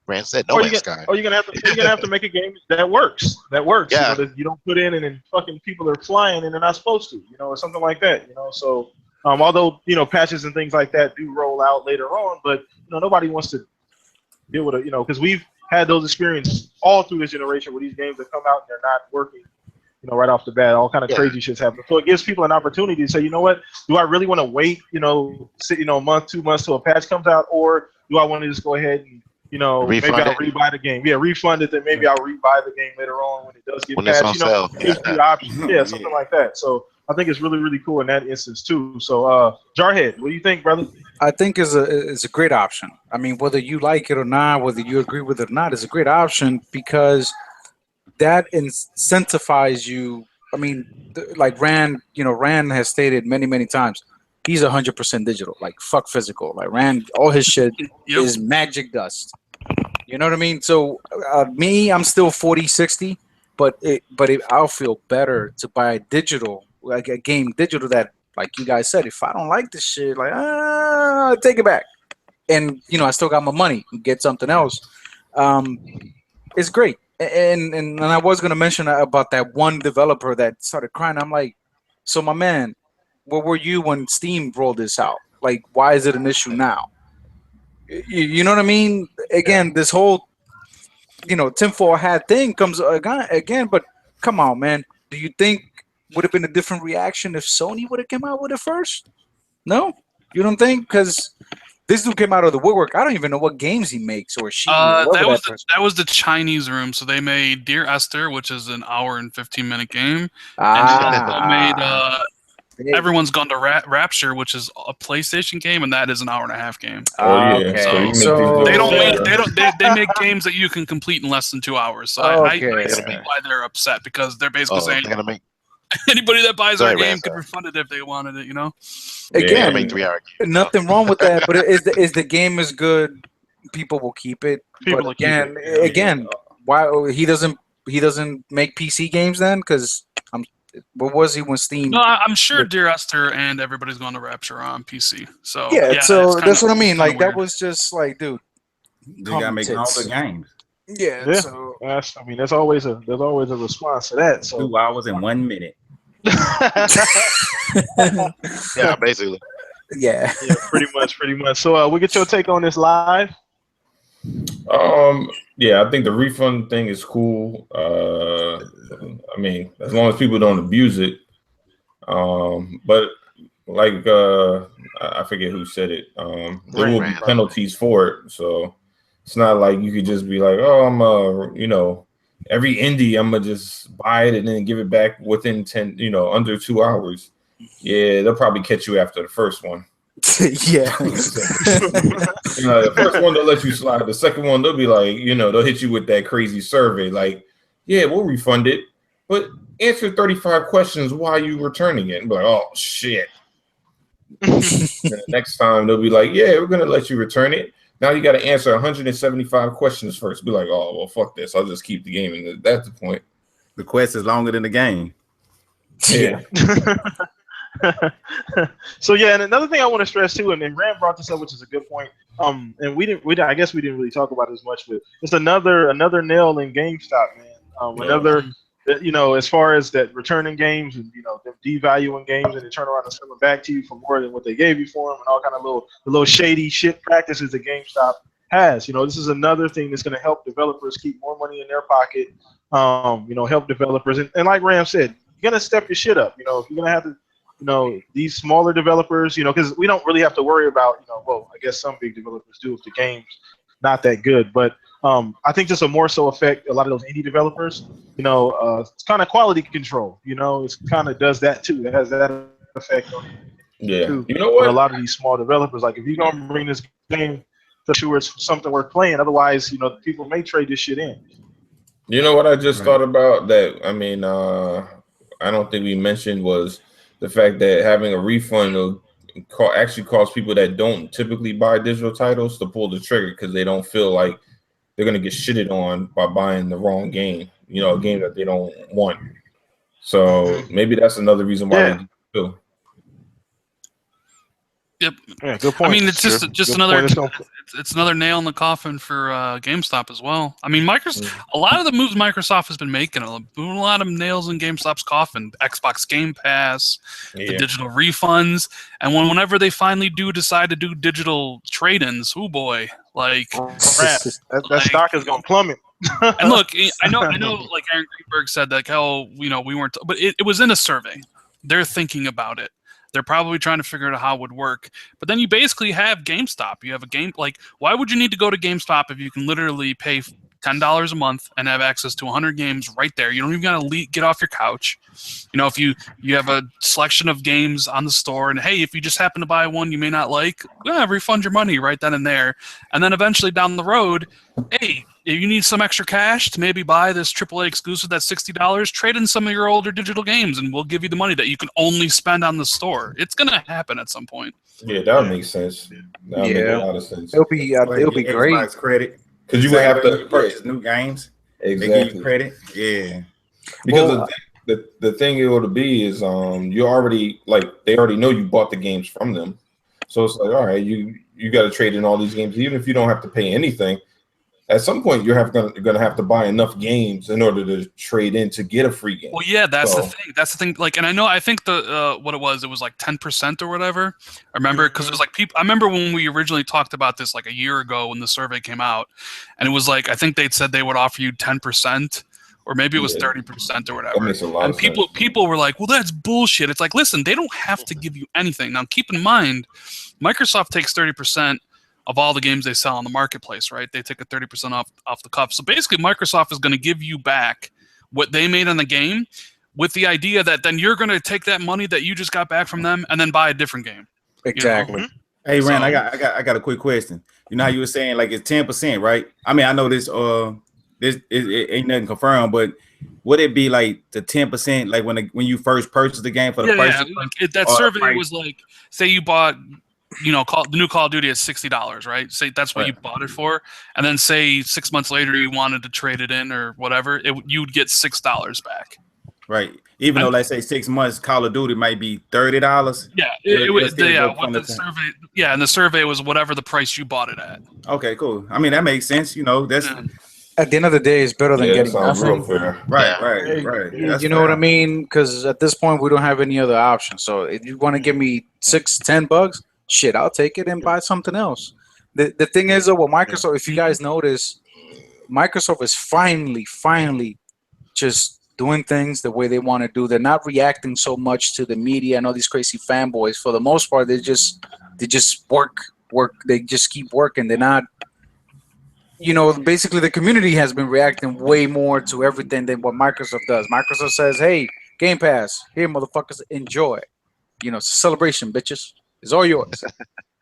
Brand said, No Man's Sky. Or you're gonna have to make a game that works. Yeah. That you don't put in and then fucking people are flying and they're not supposed to. Or something like that. So although patches and things like that do roll out later on, but nobody wants to deal with it. Because we've had those experiences all through this generation where these games that come out and they're not working. Right off the bat, all kind of crazy shit's happening. So it gives people an opportunity to say, you know what, do I really want to wait, sit, a month, 2 months till a patch comes out, or do I want to just go ahead and maybe I'll rebuy the game. Yeah, refund it, then maybe I'll rebuy the game later on when it does get patched. It's on sale. Gives you the option. Yeah, something like that. So I think it's really, really cool in that instance too. So Jarhead, what do you think, brother? I think is a great option. I mean, whether you like it or not, whether you agree with it or not, it's a great option because that incentivizes you. I mean, like Rand has stated many, many times, he's 100% digital. Fuck physical. Rand, all his shit is magic dust. You know what I mean? So I'm still 40-60, but I'll feel better to buy digital, a game digital that, like you guys said, if I don't like this shit, I'll take it back. And, I still got my money and get something else. It's great. And I was going to mention about that one developer that started crying. I'm like, so my man, where were you when Steam rolled this out? Why is it an issue now? You know what I mean? Again, this whole, tinfoil hat thing comes again, but come on, man. Do you think would have been a different reaction if Sony would have come out with it first? No? You don't think? Because This dude came out of the woodwork. I don't even know what games he makes or she. That was the Chinese room. So they made Dear Esther, which is an hour and 15-minute game. And they made Everyone's Gone to Rapture, which is a PlayStation game, and that is an hour and a half game. Okay. So they make games that you can complete in less than 2 hours. So I see why they're upset, because they're basically saying anybody that buys our game could refund it if they wanted it, you know? Again, make 3 hour games. Nothing wrong with that, but is the game is good, people will keep it. People but again, why he doesn't make PC games then? Because what was he when Steam? No, I'm sure Dear Esther and Everybody's Gone to Rapture are on PC. So so that's what I mean. Like that was just like, dude, they gotta make all the games. Yeah. So there's always a response to that. So 2 hours and 1 minute. Yeah, basically. Yeah, pretty much. So we get your take on this live. Yeah, I think the refund thing is cool. I mean, as long as people don't abuse it. But like I forget who said it. There will be penalties for it. So it's not like you could just be like, oh, I'm every indie I'm gonna just buy it and then give it back within under 2 hours. Yeah, they'll probably catch you after the first one. Yeah. The first one they'll let you slide. The second one they'll be like, they'll hit you with that crazy survey, like, yeah, we'll refund it, but answer 35 questions while you returning it. And be like, oh shit. And the next time they'll be like, yeah, we're gonna let you return it. Now you got to answer 175 questions first. Be like, oh well, fuck this. I'll just keep the game. And that's the point. The quest is longer than the game. Yeah. So yeah, and another thing I want to stress too, and Rand brought this up, which is a good point. And I guess we didn't really talk about it as much, but it's another nail in GameStop, man. Another, as far as that returning games and them devaluing games and then turn around and sell them back to you for more than what they gave you for them, and all kind of little shady shit practices that GameStop has. This is another thing that's going to help developers keep more money in their pocket. Help developers, and like Ram said, you're gonna step your shit up. If you're gonna have to. These smaller developers, because we don't really have to worry about, well, I guess some big developers do if the game's not that good. But I think this will more so affect a lot of those indie developers. It's kind of quality control. It kind of does that too. It has that effect on it. Yeah. Too. You know what? But a lot of these small developers, like if you're going to bring this game to sure it's something worth playing, otherwise, people may trade this shit in. You know what I just thought about that? I mean, I don't think we mentioned was the fact that having a refund will actually cause people that don't typically buy digital titles to pull the trigger because they don't feel like they're going to get shitted on by buying the wrong game, a game that they don't want. So maybe that's another reason why they do. Yep. Yeah, good point. I mean, it's just another. It's another nail in the coffin for GameStop as well. I mean, a lot of the moves Microsoft has been making, a lot of nails in GameStop's coffin. Xbox Game Pass, the digital refunds, and whenever they finally decide to do digital trade-ins, oh boy, like crap, that stock is gonna plummet. And look, I know, like Aaron Greenberg said, like, we weren't, but it was in a survey. They're thinking about it. They're probably trying to figure out how it would work. But then you basically have GameStop. You have a game, like, why would you need to go to GameStop if you can literally pay $10 a month and have access to 100 games right there? You don't even got to get off your couch. If you have a selection of games on the store, and hey, if you just happen to buy one you may not like, refund your money right then and there. And then eventually down the road, hey, if you need some extra cash to maybe buy this AAA exclusive that's $60, trade in some of your older digital games, and we'll give you the money that you can only spend on the store. It's gonna happen at some point. Yeah, that would make sense. That would make a lot of sense. It'll be great. Credit, because you would have to purchase new games. Exactly. They give you credit. Yeah. Because the thing it would be is you already they already know you bought the games from them, so it's like, all right, you got to trade in all these games, even if you don't have to pay anything. At some point, you're going to have to buy enough games in order to trade in to get a free game. Well, yeah, that's the thing. That's the thing. Like, and I think the what it was like 10% or whatever. I remember because it was like people. I remember when we originally talked about this like a year ago when the survey came out, and it was like I think they'd said they would offer you 10%. Or maybe it was 30% or whatever. That makes a lot and of sense. people were like, well, that's bullshit. It's like, listen, they don't have to give you anything. Now, keep in mind, Microsoft takes 30% of all the games they sell on the marketplace, right? They take a 30% off the cuff. So basically, Microsoft is going to give you back what they made on the game, with the idea that then you're going to take that money that you just got back from them and then buy a different game. Exactly. You know? Hey, Rand, I got a quick question. You know how you were saying like it's 10%, right? I mean, I know this it ain't nothing confirmed, but would it be like the 10% like when you first purchased the game for the first? Yeah. Like that survey was like, say you bought, the new Call of Duty is $60, right? Say that's what you bought it for, and then say 6 months later you wanted to trade it in or whatever, you would get $6 back. Right. Even though, let's say 6 months, Call of Duty might be $30. Yeah, and the survey was whatever the price you bought it at. Okay, cool. I mean, that makes sense. That's at the end of the day, it's better than getting nothing. Right. You know what I mean? Because at this point, we don't have any other option. So if you want to give me $6-10, shit, I'll take it and buy something else. The thing is, though, with Microsoft, if you guys notice, Microsoft is finally just doing things the way they want to do. They're not reacting so much to the media and all these crazy fanboys. For the most part, they just work. They just keep working. They're not, basically the community has been reacting way more to everything than what Microsoft does. Microsoft says, hey, Game Pass, here, motherfuckers, enjoy. It's a celebration, bitches. It's all yours.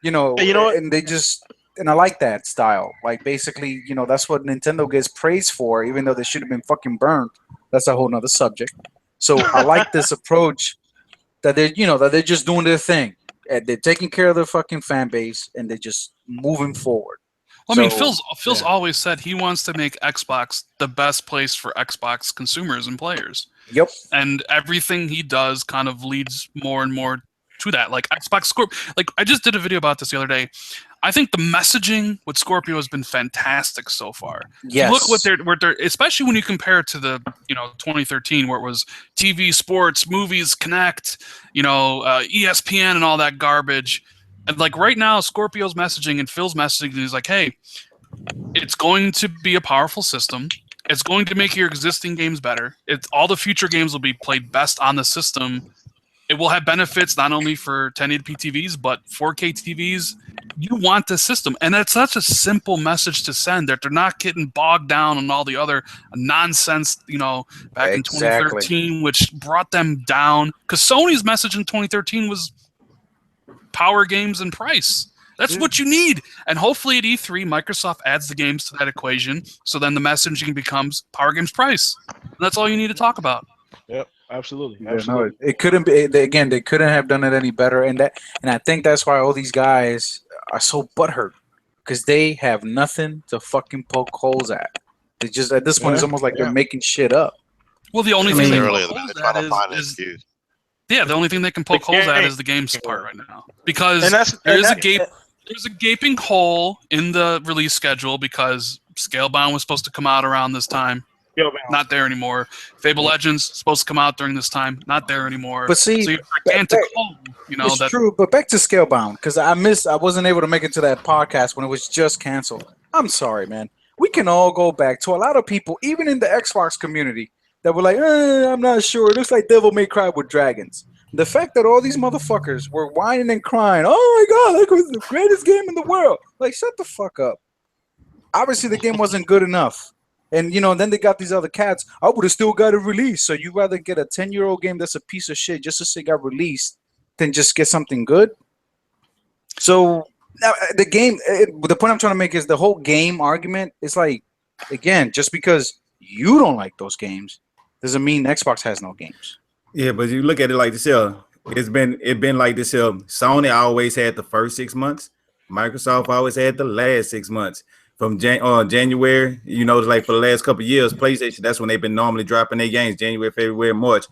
And they just, and I like that style. Like, basically, that's what Nintendo gets praised for, even though they should have been fucking burned. That's a whole nother subject. So I like this approach that they're just doing their thing. And they're taking care of their fucking fan base, and they're just moving forward. Well, I mean, Phil's always said he wants to make Xbox the best place for Xbox consumers and players. Yep. And everything he does kind of leads more and more to that. Like Xbox Scorpio. Like, I just did a video about this the other day. I think the messaging with Scorpio has been fantastic so far. Yes. Look what they're especially when you compare it to the 2013 where it was TV, sports, movies, Connect, ESPN and all that garbage. And like right now, Scorpio's messaging and Phil's messaging is like, hey, it's going to be a powerful system. It's going to make your existing games better. All the future games will be played best on the system. It will have benefits not only for 1080p TVs, but 4K TVs. You want the system. And that's such a simple message to send that they're not getting bogged down on all the other nonsense, back in 2013, which brought them down. Because Sony's message in 2013 was power games and price. That's what you need. And hopefully at E3, Microsoft adds the games to that equation. So then the messaging becomes power games price. And that's all you need to talk about. Yep. Absolutely. Yeah, no, it couldn't be. Again, they couldn't have done it any better, and I think that's why all these guys are so butthurt, because they have nothing to fucking poke holes at. They just at this point it's almost like they're making shit up. Well, the only thing they can poke holes at the only thing they can poke holes at is the games part right now, because there's a gaping hole in the release schedule because Scalebound was supposed to come out around this time. Not there anymore. Fable Legends supposed to come out during this time. Not there anymore. But see, so gigantic hole, it's true. But back to Scalebound, because I wasn't able to make it to that podcast when it was just canceled. I'm sorry, man. We can all go back to a lot of people, even in the Xbox community, that were like, I'm not sure. It looks like Devil May Cry with dragons. The fact that all these motherfuckers were whining and crying, oh my god, that was the greatest game in the world. Like, shut the fuck up. Obviously, the game wasn't good enough. And, then they got these other cats. I would have still got it released. So you rather get a 10-year-old game that's a piece of shit just to say it got released than just get something good? So now the game, the point I'm trying to make is the whole game argument is like, again, just because you don't like those games doesn't mean Xbox has no games. Yeah, but you look at it like this here. It's been like this here. Sony always had the first 6 months. Microsoft always had the last 6 months. From January, like for the last couple of years, PlayStation, that's when they've been normally dropping their games, January, February, March.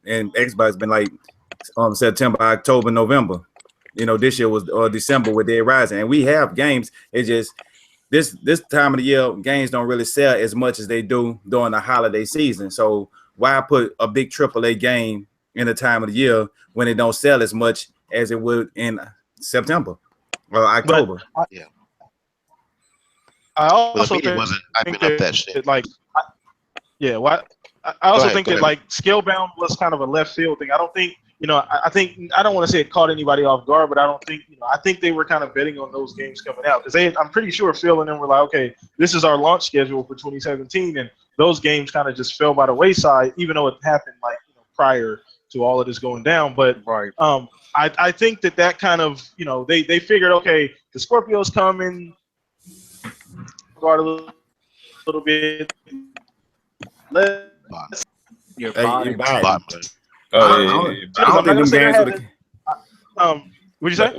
And Xbox been like September, October, November. This year was December with Dead Rising. And we have games. It's just this time of the year, games don't really sell as much as they do during the holiday season. So why put a big AAA game in the time of the year when it don't sell as much as it would in September or October? I also think wasn't hyping up that shit. I also think that like Scalebound was kind of a left field thing. I don't think I think I don't want to say it caught anybody off guard, but I don't think I think they were kind of betting on those games coming out because I'm pretty sure Phil and them were like, okay, this is our launch schedule for 2017, and those games kind of just fell by the wayside, even though it happened like prior to all of this going down. But Right. I think that kind of they figured, okay, the Scorpio's coming, guard a little bit. Let's Your Hey, body. you bad. Bot. Oh, I don't think them games would. what'd you say?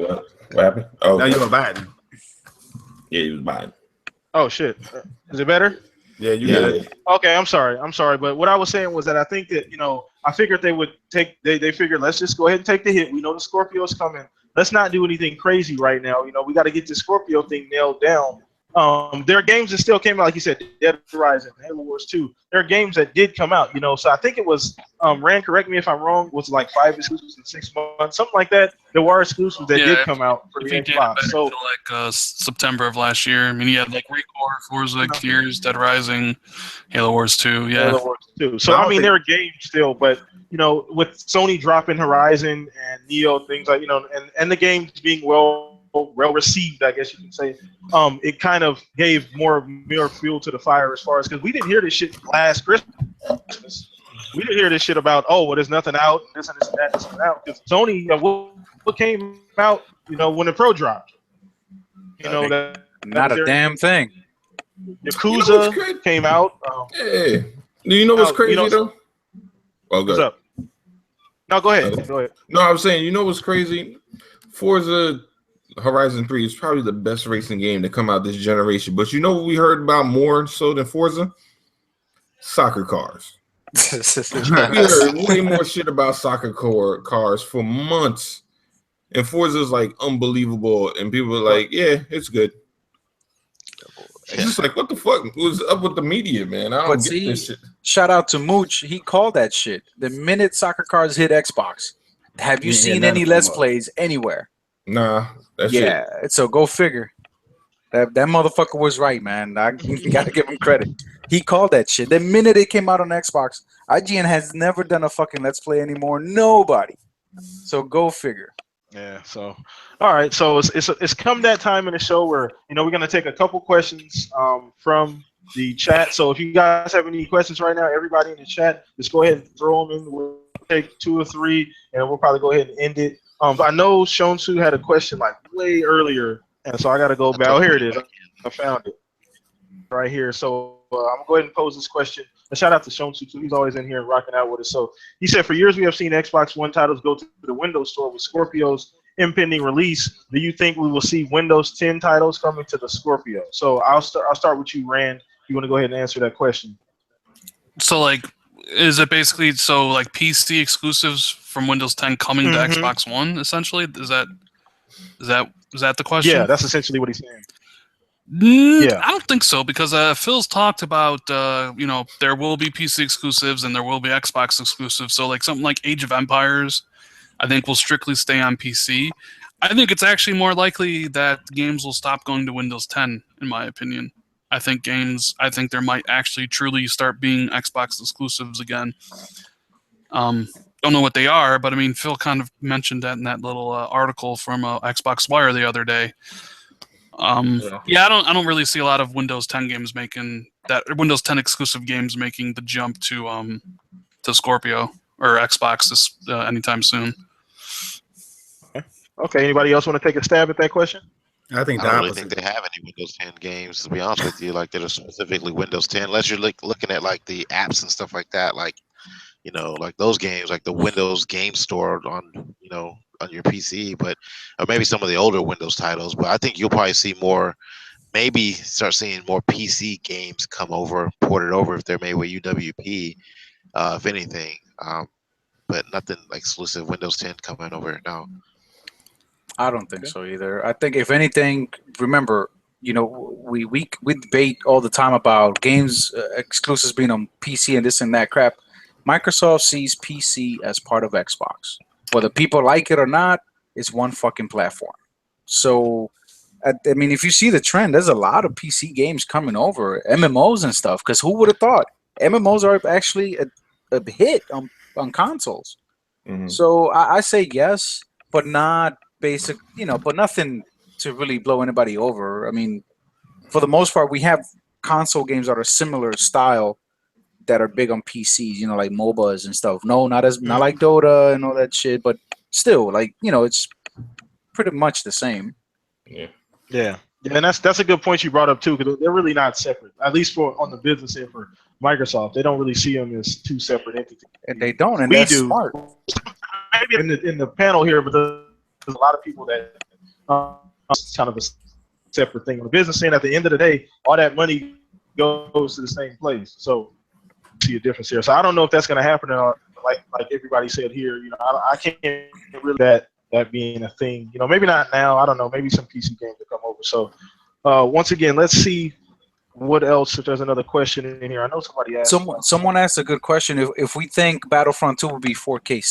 What happened? Oh, No, you were Biden. yeah, he was buying. Oh shit, is it better? Yeah, you Yeah. good. Okay, I'm sorry. But what I was saying was that I think that I figured they would take. They figured let's just go ahead and take the hit. We know the Scorpio's coming. Let's not do anything crazy right now. We got to get the Scorpio thing nailed down. There are games that still came out, like you said, Dead Rising, Halo Wars 2. There are games that did come out, So I think it was Rand. Correct me if I'm wrong. Was it like 5 exclusives in 6 months, something like that? There were exclusives that did come out for the Xbox. So like September of last year. I mean, you had like Recore, Forza, Gears, Dead Rising, Halo Wars 2. Yeah. Halo Wars 2. So I mean, there are games still, but with Sony dropping Horizon and Neo, things like and the games being well received, I guess you can say, it kind of gave more fuel to the fire as far as because we didn't hear this shit last Christmas. We didn't hear this shit about there's nothing out, this and this and that, this and that. Because Sony, what came out, when the Pro dropped, that Not a damn thing. Yakuza came out. Yeah. Do you know what's crazy though? Oh, What's good. up? No, go ahead. Go ahead. No, I was saying, what's crazy? Forza Horizon 3 is probably the best racing game to come out this generation. But you know what we heard about more so than Forza? Soccer cars. We heard way more shit about soccer cars for months. And Forza is like unbelievable. And people are like, yeah, it's good. It's just like, what the fuck was up with the media, man? I don't get this shit. Shout out to Mooch. He called that shit. The minute soccer cars hit Xbox. Have you seen any Let's Plays anywhere? Nah. Yeah, so go figure. That motherfucker was right, man. I gotta give him credit. He called that shit. The minute it came out on Xbox, IGN has never done a fucking Let's Play anymore. Nobody. So go figure. Yeah. So, all right. So it's come that time in the show where we're gonna take a couple questions from the chat. So if you guys have any questions right now, everybody in the chat, just go ahead and throw them in. We'll take 2 or 3, and we'll probably go ahead and end it. But I know Shonsu had a question like way earlier, and so I got to go back. Oh, here it is. I found it right here. So I'm going to go ahead and pose this question. A shout out to Shonsu, too. He's always in here rocking out with us. So he said, for years we have seen Xbox One titles go to the Windows Store with Scorpio's impending release. Do you think we will see Windows 10 titles coming to the Scorpio? So I'll start with you, Rand. You want to go ahead and answer that question? So like, is it basically like PC exclusives from Windows 10 coming to Xbox One? Essentially, is that the question? Yeah, that's essentially what he's saying. Yeah, I don't think so because Phil's talked about there will be PC exclusives and there will be Xbox exclusives. So like something like Age of Empires, I think will strictly stay on PC. I think it's actually more likely that games will stop going to Windows 10, in my opinion. I think there might actually truly start being Xbox exclusives again. Don't know what they are, but I mean, Phil kind of mentioned that in that little article from Xbox Wire the other day. Yeah, I don't really see a lot of Windows 10 games making that, Windows 10 exclusive games making the jump to Scorpio or Xbox anytime soon. Okay. Anybody else want to take a stab at that question? I think I don't really think they have any Windows 10 games, to be honest with you, like that are specifically Windows 10, unless you're looking at like the apps and stuff like that, like like those games, like the Windows Game Store on on your PC, but or maybe some of the older Windows titles. But I think you'll probably see more, maybe start seeing more PC games come over, ported over if they're made with UWP, if anything. But nothing like exclusive Windows 10 coming over now. I don't think so either. I think if anything, remember, we debate all the time about games exclusives being on PC and this and that crap. Microsoft sees PC as part of Xbox. Whether people like it or not, it's one fucking platform. So, I mean, if you see the trend, there's a lot of PC games coming over, MMOs and stuff, because who would have thought? MMOs are actually a hit on consoles. So I say yes, but not basic, but nothing to really blow anybody over. I mean, for the most part, we have console games that are similar style that are big on PCs, like MOBAs and stuff. No, not like Dota and all that shit, but still, like, it's pretty much the same. Yeah, and that's a good point you brought up too, because they're really not separate. At least on the business end for Microsoft, they don't really see them as two separate entities. And they don't, and we that's do. smart. Maybe in the panel here, but there's a lot of people that it's kind of a separate thing. On the business end, at the end of the day, all that money goes to the same place. So see a difference here. So I don't know if that's going to happen, or like everybody said here. I can't really that being a thing. Maybe not now. I don't know. Maybe some PC games will come over. So once again, let's see what else. If there's another question in here, I know somebody asked. Someone asked a good question. If we think Battlefront 2 would be 4K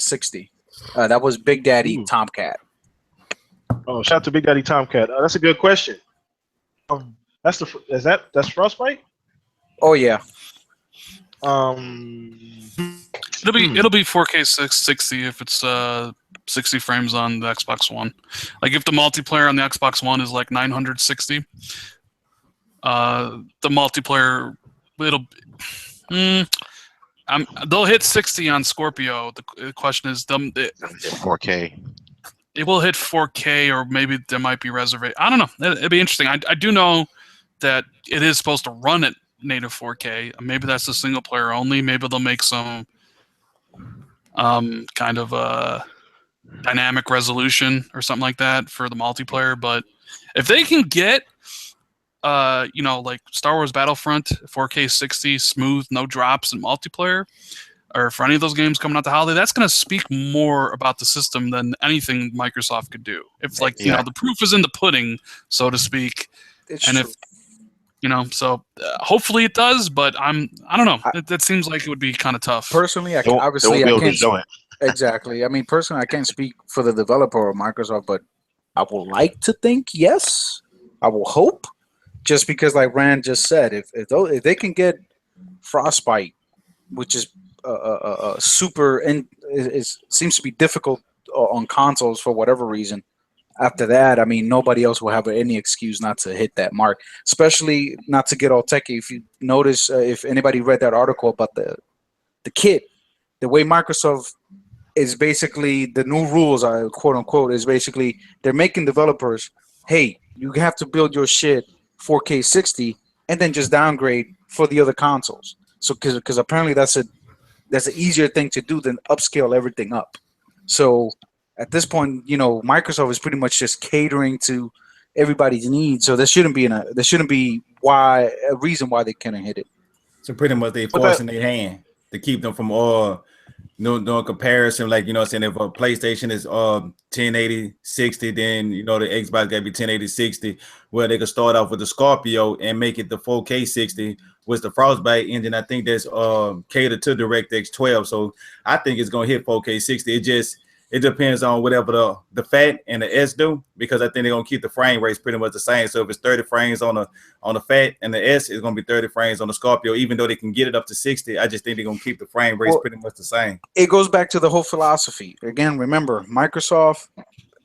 60, that was Big Daddy Tomcat. Oh, shout out to Big Daddy Tomcat. That's a good question. That's Frostbite? Oh yeah. It'll be 4K 60 if it's 60 frames on the Xbox One. Like if the multiplayer on the Xbox One is like 960, the multiplayer they'll hit 60 on Scorpio. The question is 4K. It will hit 4K, or maybe there might be reservation. I don't know. It'd be interesting. I do know that it is supposed to run at native 4K. Maybe that's the single player only. Maybe they'll make some kind of a dynamic resolution or something like that for the multiplayer. But if they can get like Star Wars Battlefront 4K 60 smooth, no drops in multiplayer, or for any of those games coming out the holiday, that's going to speak more about the system than anything Microsoft could do. If the proof is in the pudding, so to speak. It's and true. if so hopefully it does, but I don't know. That seems like it would be kind of tough. Personally, I can't. Exactly. I mean, personally, I can't speak for the developer or Microsoft, but I would like to think yes. I will hope, just because, like Rand just said, if they can get Frostbite, which is super, and it seems to be difficult on consoles for whatever reason. After that, I mean, nobody else will have any excuse not to hit that mark, especially not to get all techie. If you notice, if anybody read that article about the kit, the way Microsoft is basically, the new rules are, quote unquote, is basically they're making developers, hey, you have to build your shit 4K 60 and then just downgrade for the other consoles. So because apparently that's an easier thing to do than upscale everything up. So at this point, Microsoft is pretty much just catering to everybody's needs. So there shouldn't be a reason why they couldn't hit it. So pretty much they forcing their hand to keep them from doing comparison. Like, saying if a PlayStation is 1080 60, then the Xbox gotta be 1080 60, where they could start off with the Scorpio and make it the 4K 60 with the Frostbite engine. I think that's catered to DirectX 12. So I think it's gonna hit 4K 60. It depends on whatever the FAT and the S do, because I think they're gonna keep the frame rates pretty much the same. So if it's 30 frames on the FAT and the S, it's gonna be 30 frames on the Scorpio. Even though they can get it up to 60, I just think they're gonna keep the frame rates pretty much the same. It goes back to the whole philosophy. Again, remember, Microsoft,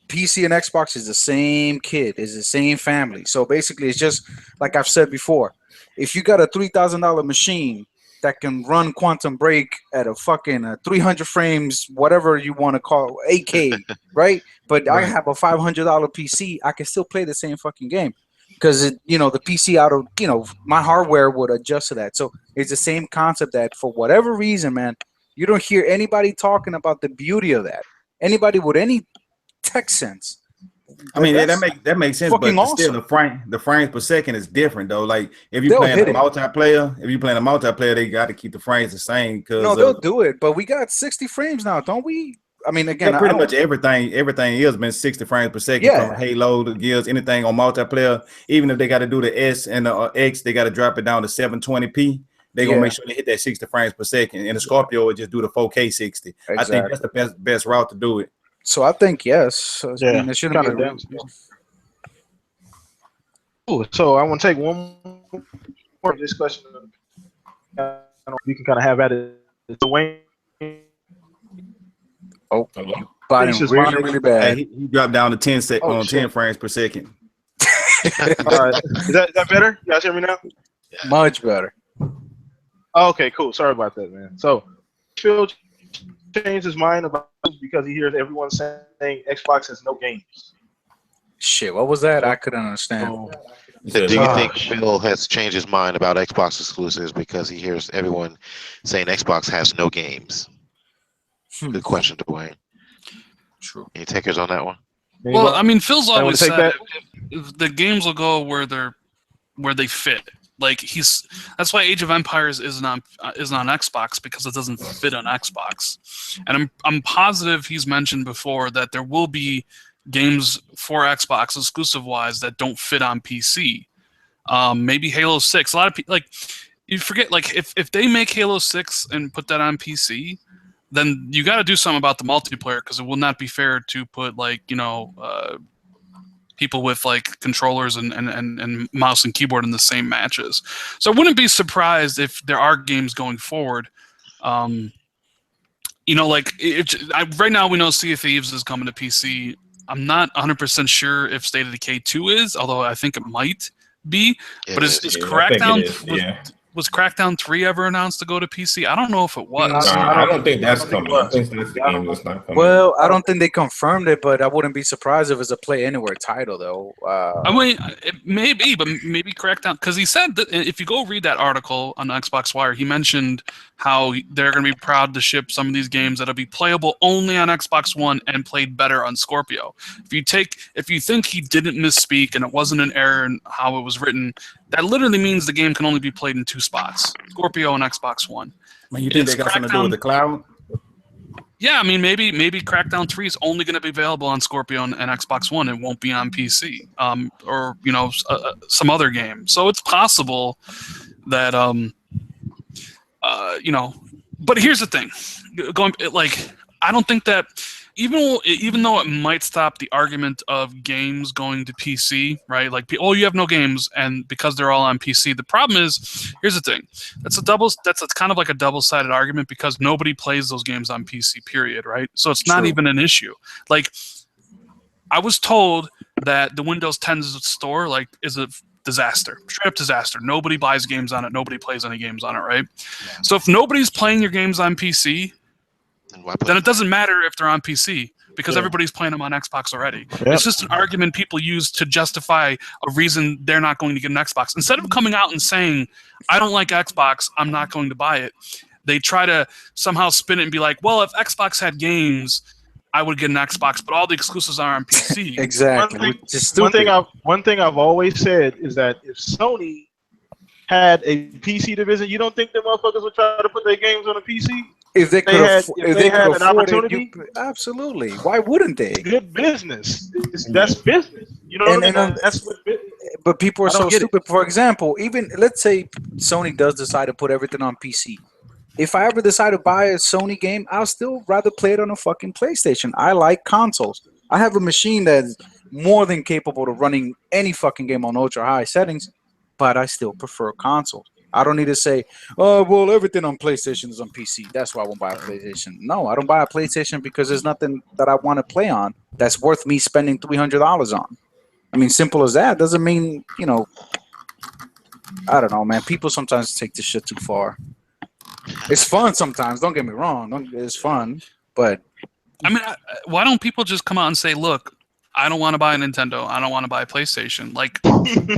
PC, and Xbox is the same kid, is the same family. So basically, it's just like I've said before. If you got a $3,000 machine that can run Quantum Break at a fucking 300 frames, whatever you want to call 8K, right? But I have a $500 PC, I can still play the same fucking game because the PC my hardware would adjust to that. So it's the same concept that for whatever reason, man, you don't hear anybody talking about the beauty of that. Anybody with any tech sense. I mean, that makes sense, but awesome. Still the frames per second is different though. Like if you're playing a multiplayer, they got to keep the frames the same. No, they'll do it, but we got 60 frames now, don't we? I mean, again, pretty much everything has been 60 frames per second from Halo to Gears, anything on multiplayer. Even if they got to do the S and the X, they got to drop it down to 720p. They're gonna make sure they hit that 60 frames per second. And the Scorpio would just do the 4K 60. Exactly. I think that's the best route to do it. So I think yes. I mean, it shouldn't be a Cool. So I want to take one more of this question. You can kind of have at it. So Wayne, Oh, Hello? biting Peace is really, mine. really bad. He dropped down to 10 Oh, shit. 10 frames per second. All right. Is that better? You guys hear me now? Much better. Oh, okay, cool. Sorry about that, man. So Phil changed his mind about it because he hears everyone saying Xbox has no games. Shit, what was that? I couldn't understand. So, Do you think Gosh. Phil has changed his mind about Xbox exclusives because he hears everyone saying Xbox has no games? Good question, Dwayne. True. Any takers on that one? Well, I mean, Phil's wanna always take said that? if the games will go where they fit. Like that's why Age of Empires isn't on Xbox, because it doesn't fit on Xbox. And I'm positive he's mentioned before that there will be games for Xbox exclusive wise that don't fit on PC. Maybe Halo 6. A lot of people, like, you forget, like, if they make Halo 6 and put that on PC, then you got to do something about the multiplayer, because it will not be fair to put, like, people with, like, controllers and mouse and keyboard in the same matches. So I wouldn't be surprised if there are games going forward. Right now we know Sea of Thieves is coming to PC. I'm not 100% sure if State of Decay 2 is, although I think it might be. But is Crackdown was Crackdown 3 ever announced to go to PC? I don't know if it was. I don't think that's coming. I think that's the game that's not coming. Well, I don't think they confirmed it, but I wouldn't be surprised if it's a Play Anywhere title, though. I mean, it may be, but maybe Crackdown, because he said that if you go read that article on Xbox Wire, he mentioned how they're going to be proud to ship some of these games that'll be playable only on Xbox One and played better on Scorpio. If you think he didn't misspeak and it wasn't an error in how it was written, that literally means the game can only be played in two spots: Scorpio and Xbox One. Man, you think they got something to do with the cloud? Yeah, I mean, maybe Crackdown 3 is only going to be available on Scorpio and Xbox One. It won't be on PC, or some other game. So it's possible that But here's the thing: I don't think that even though it might stop the argument of games going to PC, right? Like, you have no games, and because they're all on PC. The problem is, here's the thing: that's kind of like a double-sided argument, because nobody plays those games on PC, period, right? So it's not even an issue. Like, I was told that the Windows 10 store is a disaster, straight up disaster. Nobody buys games on it. Nobody plays any games on it, right? Yeah. So if nobody's playing your games on PC, then it doesn't matter if they're on PC, because everybody's playing them on Xbox already. Yep. It's just an argument people use to justify a reason they're not going to get an Xbox. Instead of coming out and saying, I don't like Xbox, I'm not going to buy it, they try to somehow spin it and be like, well, if Xbox had games, I would get an Xbox, but all the exclusives are on PC. Exactly. One thing I've always said is that if Sony had a PC division, you don't think the motherfuckers would try to put their games on a PC? If they could had an opportunity, absolutely. Why wouldn't they? Good business. That's business. You know what I mean? That's what. But people are so stupid. For example, even let's say Sony does decide to put everything on PC. If I ever decide to buy a Sony game, I'll still rather play it on a fucking PlayStation. I like consoles. I have a machine that's more than capable of running any fucking game on ultra high settings, but I still prefer consoles. I don't need to say, oh, well, everything on PlayStation is on PC. That's why I won't buy a PlayStation. No, I don't buy a PlayStation because there's nothing that I want to play on that's worth me spending $300 on. I mean, simple as that. Doesn't mean, I don't know, man. People sometimes take this shit too far. It's fun sometimes. Don't get me wrong. It's fun, but... I mean, why don't people just come out and say, look, I don't want to buy a Nintendo. I don't want to buy a PlayStation.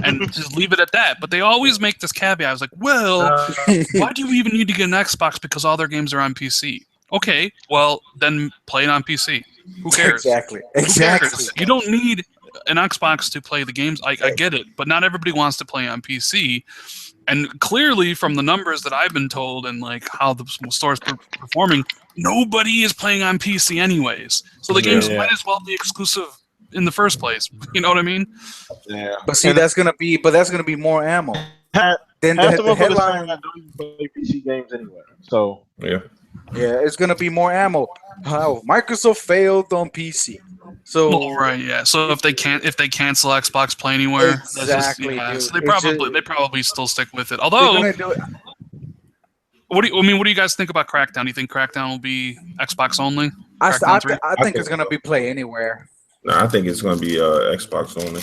And just leave it at that. But they always make this caveat. I was like, well, why do you even need to get an Xbox, because all their games are on PC? Okay, well, then play it on PC. Who cares? Exactly. You don't need an Xbox to play the games. I get it. But not everybody wants to play on PC. And clearly, from the numbers that I've been told and how the store's performing, nobody is playing on PC anyways. So the games might as well be exclusive in the first place. You know what I mean? Yeah. But see, that's gonna be more ammo. Then the headline. Don't even play PC games anywhere. So yeah, it's gonna be more ammo. How Microsoft failed on PC. So right, yeah. So if they cancel Xbox Play Anywhere, exactly. So they probably still stick with it. Although, What do you guys think about Crackdown? Do you think Crackdown will be Xbox only? I Crackdown 3? think it's gonna be play anywhere. No, I think it's going to be Xbox only.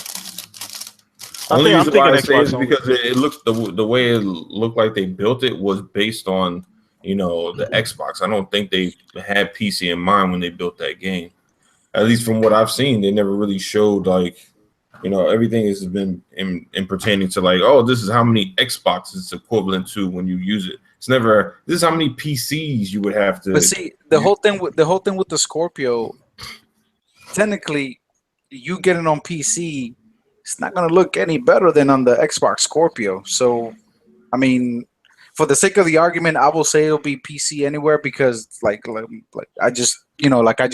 I'm Only reason why I thinking say it is Xbox only. because it looks the way it looked like they built it was based on the Xbox. I don't think they had PC in mind when they built that game. At least from what I've seen, they never really showed everything has been in pertaining to this is how many Xboxes it's equivalent to when you use it. It's never this is how many PCs you would have to. But see, the whole thing with the Scorpio, technically, you get it on PC, it's not gonna look any better than on the Xbox Scorpio. So, I mean, for the sake of the argument, I will say it'll be PC anywhere because, like I just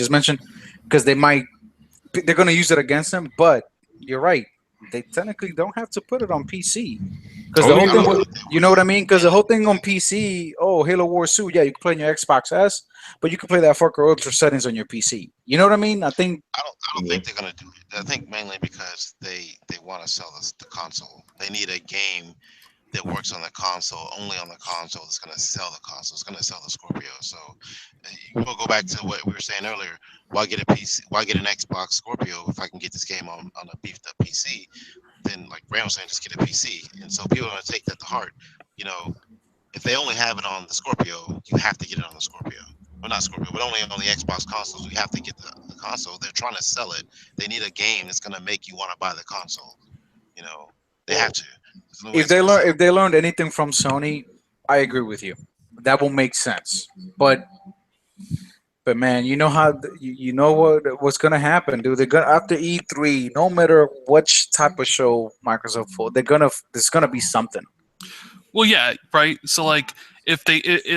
mentioned, because they're gonna use it against them. But you're right, they technically don't have to put it on PC. Because the whole thing, you know what I mean? Because the whole thing on PC, Halo Wars 2, yeah, you can play on your Xbox S, but you can play that fucker ultra settings on your PC. You know what I mean? I don't think they're gonna do it. I think mainly because they want to sell the console. They need a game that works on the console, only on the console. That's gonna sell the console. It's gonna sell the Scorpio. So we'll go back to what we were saying earlier. Why get a PC? Why get an Xbox Scorpio if I can get this game on a beefed up PC? Then, like Graham was saying, just get a PC. And so people are going to take that to heart. If they only have it on the Scorpio, you have to get it on the Scorpio. Well, not Scorpio, but only on the Xbox consoles. You have to get the console. They're trying to sell it. They need a game that's going to make you want to buy the console. They have to. If they learned anything from Sony, I agree with you. That will make sense. But man, you know what's gonna happen, dude. They're gonna after E3, no matter which type of show Microsoft for, there's gonna be something. Well, yeah, right. So if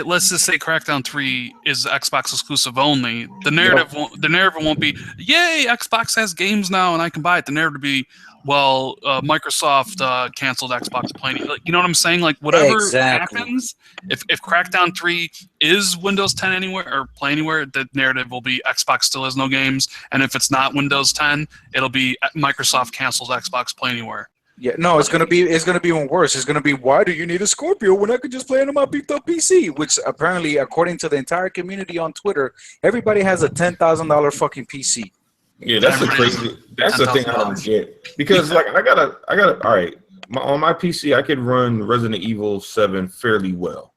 let's just say Crackdown 3 is Xbox exclusive only, the narrative won't be, yay, Xbox has games now and I can buy it. The narrative would be, well, Microsoft canceled Xbox playing. You know what I'm saying? Whatever happens, if Crackdown 3 is Windows 10 anywhere or Play Anywhere, the narrative will be Xbox still has no games. And if it's not Windows 10, it'll be Microsoft cancels Xbox Play Anywhere. Yeah, no, it's gonna be even worse. It's gonna be, why do you need a Scorpio when I could just play it on my beefed up PC? Which apparently, according to the entire community on Twitter, everybody has a $10,000 fucking PC. Yeah, that's the thing I don't get. Because I gotta all right. On my PC I could run Resident Evil 7 fairly well.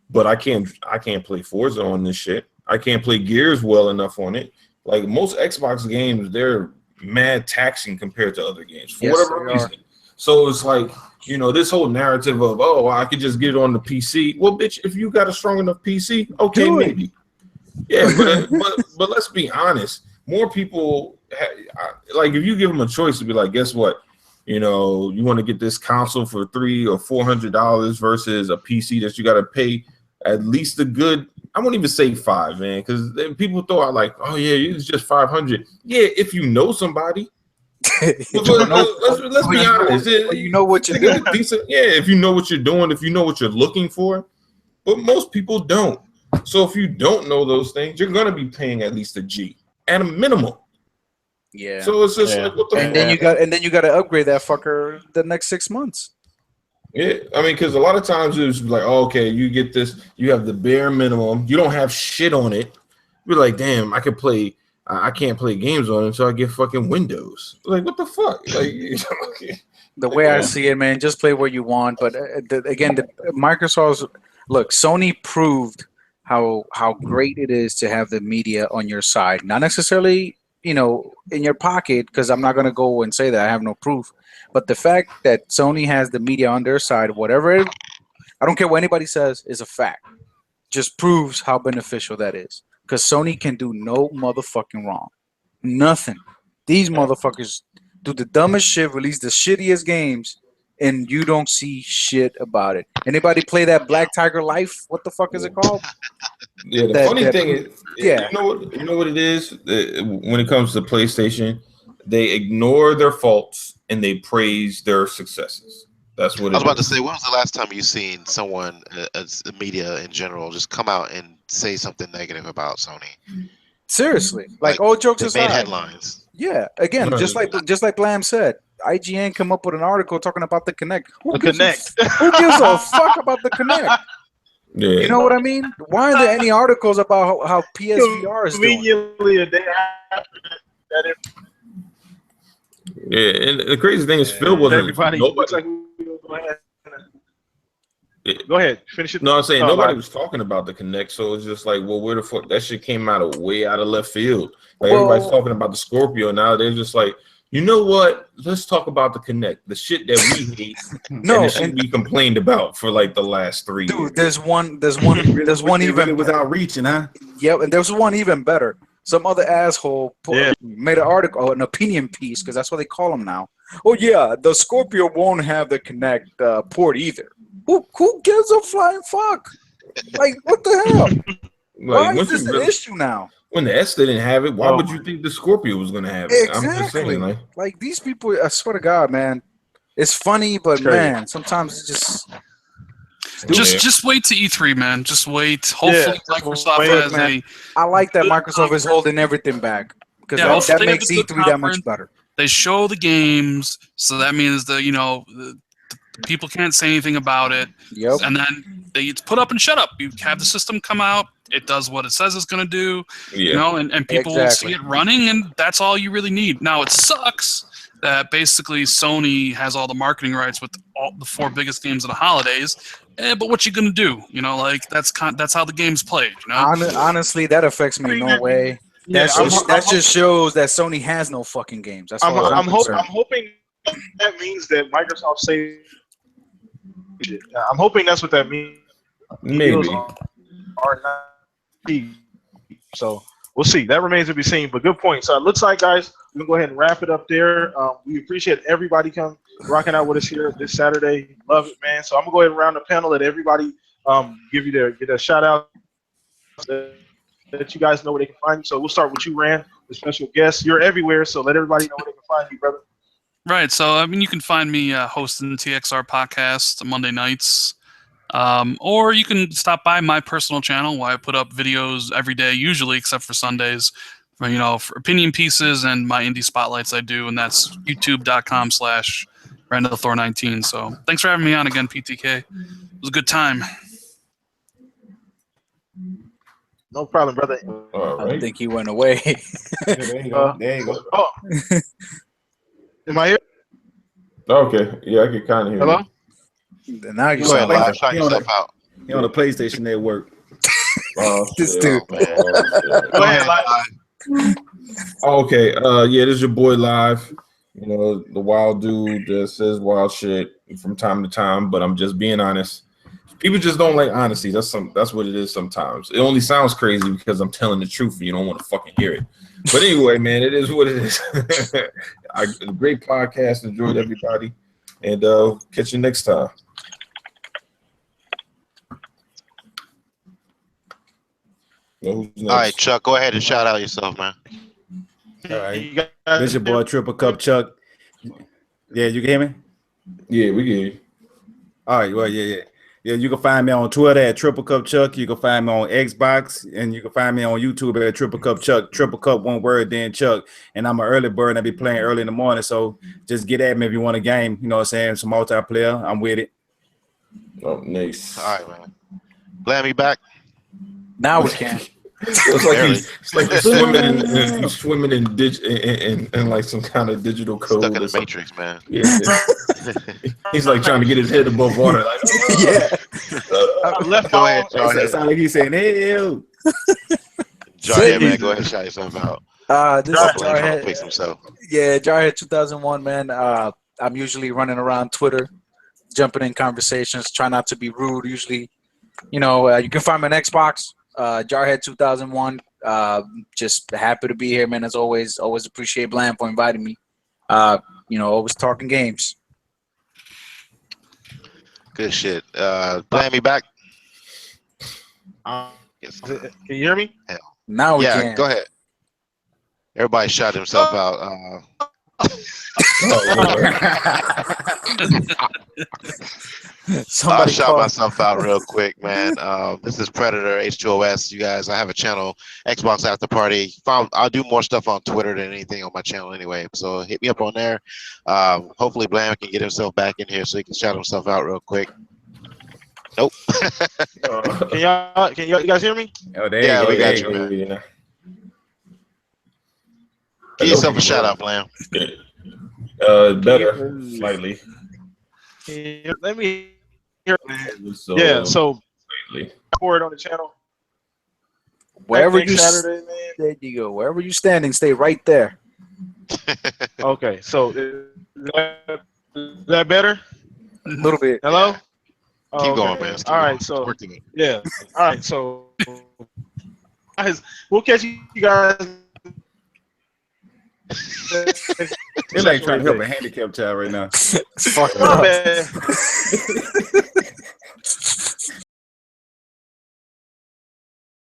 But I can't play Forza on this shit. I can't play Gears well enough on it. Like most Xbox games, they're mad taxing compared to other games for whatever reason. So it's this whole narrative of, I could just get it on the PC. Well, bitch, if you got a strong enough PC, okay, maybe. Yeah, but let's be honest. More people, if you give them a choice to be like, guess what? You want to get this console for $300 or $400 versus a PC that you got to pay at least a good, I won't even say $500, man, because people throw out oh yeah, it's just $500. Yeah, if you know somebody. Let's be honest. You know what you're doing. If you know what you're doing, if you know what you're looking for. But most people don't. So if you don't know those things, you're gonna be paying at least a G at a minimum. Yeah. So it's just what the and then you got to upgrade that fucker the next 6 months. Yeah, I mean, because a lot of times it's like, okay, you get this, you have the bare minimum, you don't have shit on it. You're like, damn, I can't play games on it until I get fucking Windows. Like, what the fuck? The way I see it, man, just play what you want. But Microsoft's look, Sony proved how great it is to have the media on your side. Not necessarily, in your pocket, because I'm not gonna go and say that I have no proof. But the fact that Sony has the media on their side, I don't care what anybody says, is a fact. Just proves how beneficial that is. Because Sony can do no motherfucking wrong. Nothing. These motherfuckers do the dumbest shit, release the shittiest games, and you don't see shit about it. Anybody play that Black Tiger Life? What the fuck is it called? Yeah, the funny thing is, you know what it is? When it comes to PlayStation, they ignore their faults and they praise their successes. That's what I was about to say. When was the last time you seen someone, the media in general, just come out and say something negative about Sony? Seriously, all jokes aside, made headlines. Yeah, again, just like Blam said, IGN come up with an article talking about the Kinect. Who gives a fuck about the Kinect? Yeah. You know what I mean? Why aren't there any articles about how PSVR is doing? Conveniently a day after that. Yeah, and the crazy thing is Phil wasn't. Everybody looks like we go ahead. Go ahead, finish it. No, I'm saying nobody was talking about the Connect, so it's just like, well, where the fuck that shit came out of way out of left field. Like everybody's talking about the Scorpio now. They're just like, you know what? Let's talk about the Connect, the shit that we hate, and the shit we complained about for like the last 3 years. Dude, there's one even without reaching, huh? Yep, and there's one even better. Some other asshole made an article, an opinion piece, because that's what they call them now. Oh yeah, the Scorpio won't have the Connect port either. Who gives a flying fuck? Like, what the hell? Why is this an issue now? When the S didn't have it, why would you think the Scorpio was going to have it? Exactly. I'm just saying, like these people, I swear to God, man, it's funny, but man, sometimes it's just wait to E3, man. Just wait. Hopefully, Microsoft has a. I like that Microsoft is holding everything back because that makes E3 that much better. They show the games, so that means the people can't say anything about it. Yep. And then it's put up and shut up. You have the system come out. It does what it saes it's going to do. Yeah. And people will see it running, and that's all you really need. Now, it sucks that basically Sony has all the marketing rights with all the 4 biggest games of the holidays. But what you gonna do? That's how the game's played. Honestly, that affects me no way. Yeah, that just shows that Sony has no fucking games. That's all I'm hoping that means that Microsoft say. I'm hoping that's what that means. Maybe. So we'll see. That remains to be seen. But good point. So it looks like, guys, we can go ahead and wrap it up there. We appreciate everybody rocking out with us here this Saturday. Love it, man. So I'm gonna go ahead and round the panel. Let everybody get a shout out. That you guys know where they can find you. So we'll start with you, Rand, the special guest. You're everywhere, so let everybody know where they can find you, brother. Right. So you can find me hosting the TXR podcast Monday nights. Or you can stop by my personal channel where I put up videos every day, usually except for Sundays, for opinion pieces and my indie spotlights I do, and that's youtube.com/RandallThor19. So thanks for having me on again, PTK. It was a good time. No problem, brother. I think he went away. There you go. There you go. Oh. Am I here? Okay. Yeah, I can kind of hear Hello? you. Now you Go ahead, live. Shout yourself out. He on the PlayStation Network. This dude. Go ahead, live. Okay. Yeah, this is your boy Live. The wild dude that says wild shit from time to time, but I'm just being honest. People just don't like honesty. That's what it is sometimes. It only sounds crazy because I'm telling the truth and you don't want to fucking hear it. But anyway, man, it is what it is. A great podcast. Enjoyed everybody. And catch you next time. All right, Chuck, go ahead and shout out yourself, man. All right. This your boy Triple Cup Chuck. Yeah, you can hear me? Yeah, we get you. All right, well, yeah. Yeah, you can find me on Twitter at Triple Cup Chuck. You can find me on Xbox, and you can find me on YouTube at Triple Cup Chuck. Triple Cup, one word, then Chuck. And I'm an early bird, and I be playing early in the morning. So just get at me if you want a game. You know what I'm saying? Some multiplayer. I'm with it. Oh, nice. All right, man. Glad me back. Now we can. It's like you're swimming in like some kind of digital code. Stuck in the Matrix, man. Yeah. He's like trying to get his head above water. Like, Left go ahead, It sounds like he's saying, "Hey, yo." Jarhead, man, go ahead and shout yourself out. This is Jarhead. Fix himself. Yeah, Jarhead 2001, man. I'm usually running around Twitter, jumping in conversations, try not to be rude. Usually, you can find me on Xbox. Jarhead 2001. Just happy to be here, man. As always appreciate Blam for inviting me. Always talking games. Good shit. Blam me back. Can you hear me? Hell. Now we can. Go ahead. Everybody shout himself out. I'll shout myself out real quick, man. This is Predator H2OS. You guys, I have a channel, Xbox After Party. I'll do more stuff on Twitter than anything on my channel anyway. So hit me up on there. Hopefully Blam can get himself back in here so he can shout himself out real quick. Nope. Can you guys hear me? Oh, there Yeah, you go. we got there you, go. man. Give yourself a shout out, Blam. Better, slightly. Let me hear. So, Yeah, so slightly. record on the channel. Wherever Next you Saturday, man. there you go. Wherever you standing, stay right there. Okay, so is that better? A little bit. Hello? Keep Okay. going, man. Keep All right, going. so Work to it. yeah. All right, so guys, we'll catch you guys. It's like trying to help a handicapped child right now. It's fucked My up. bad.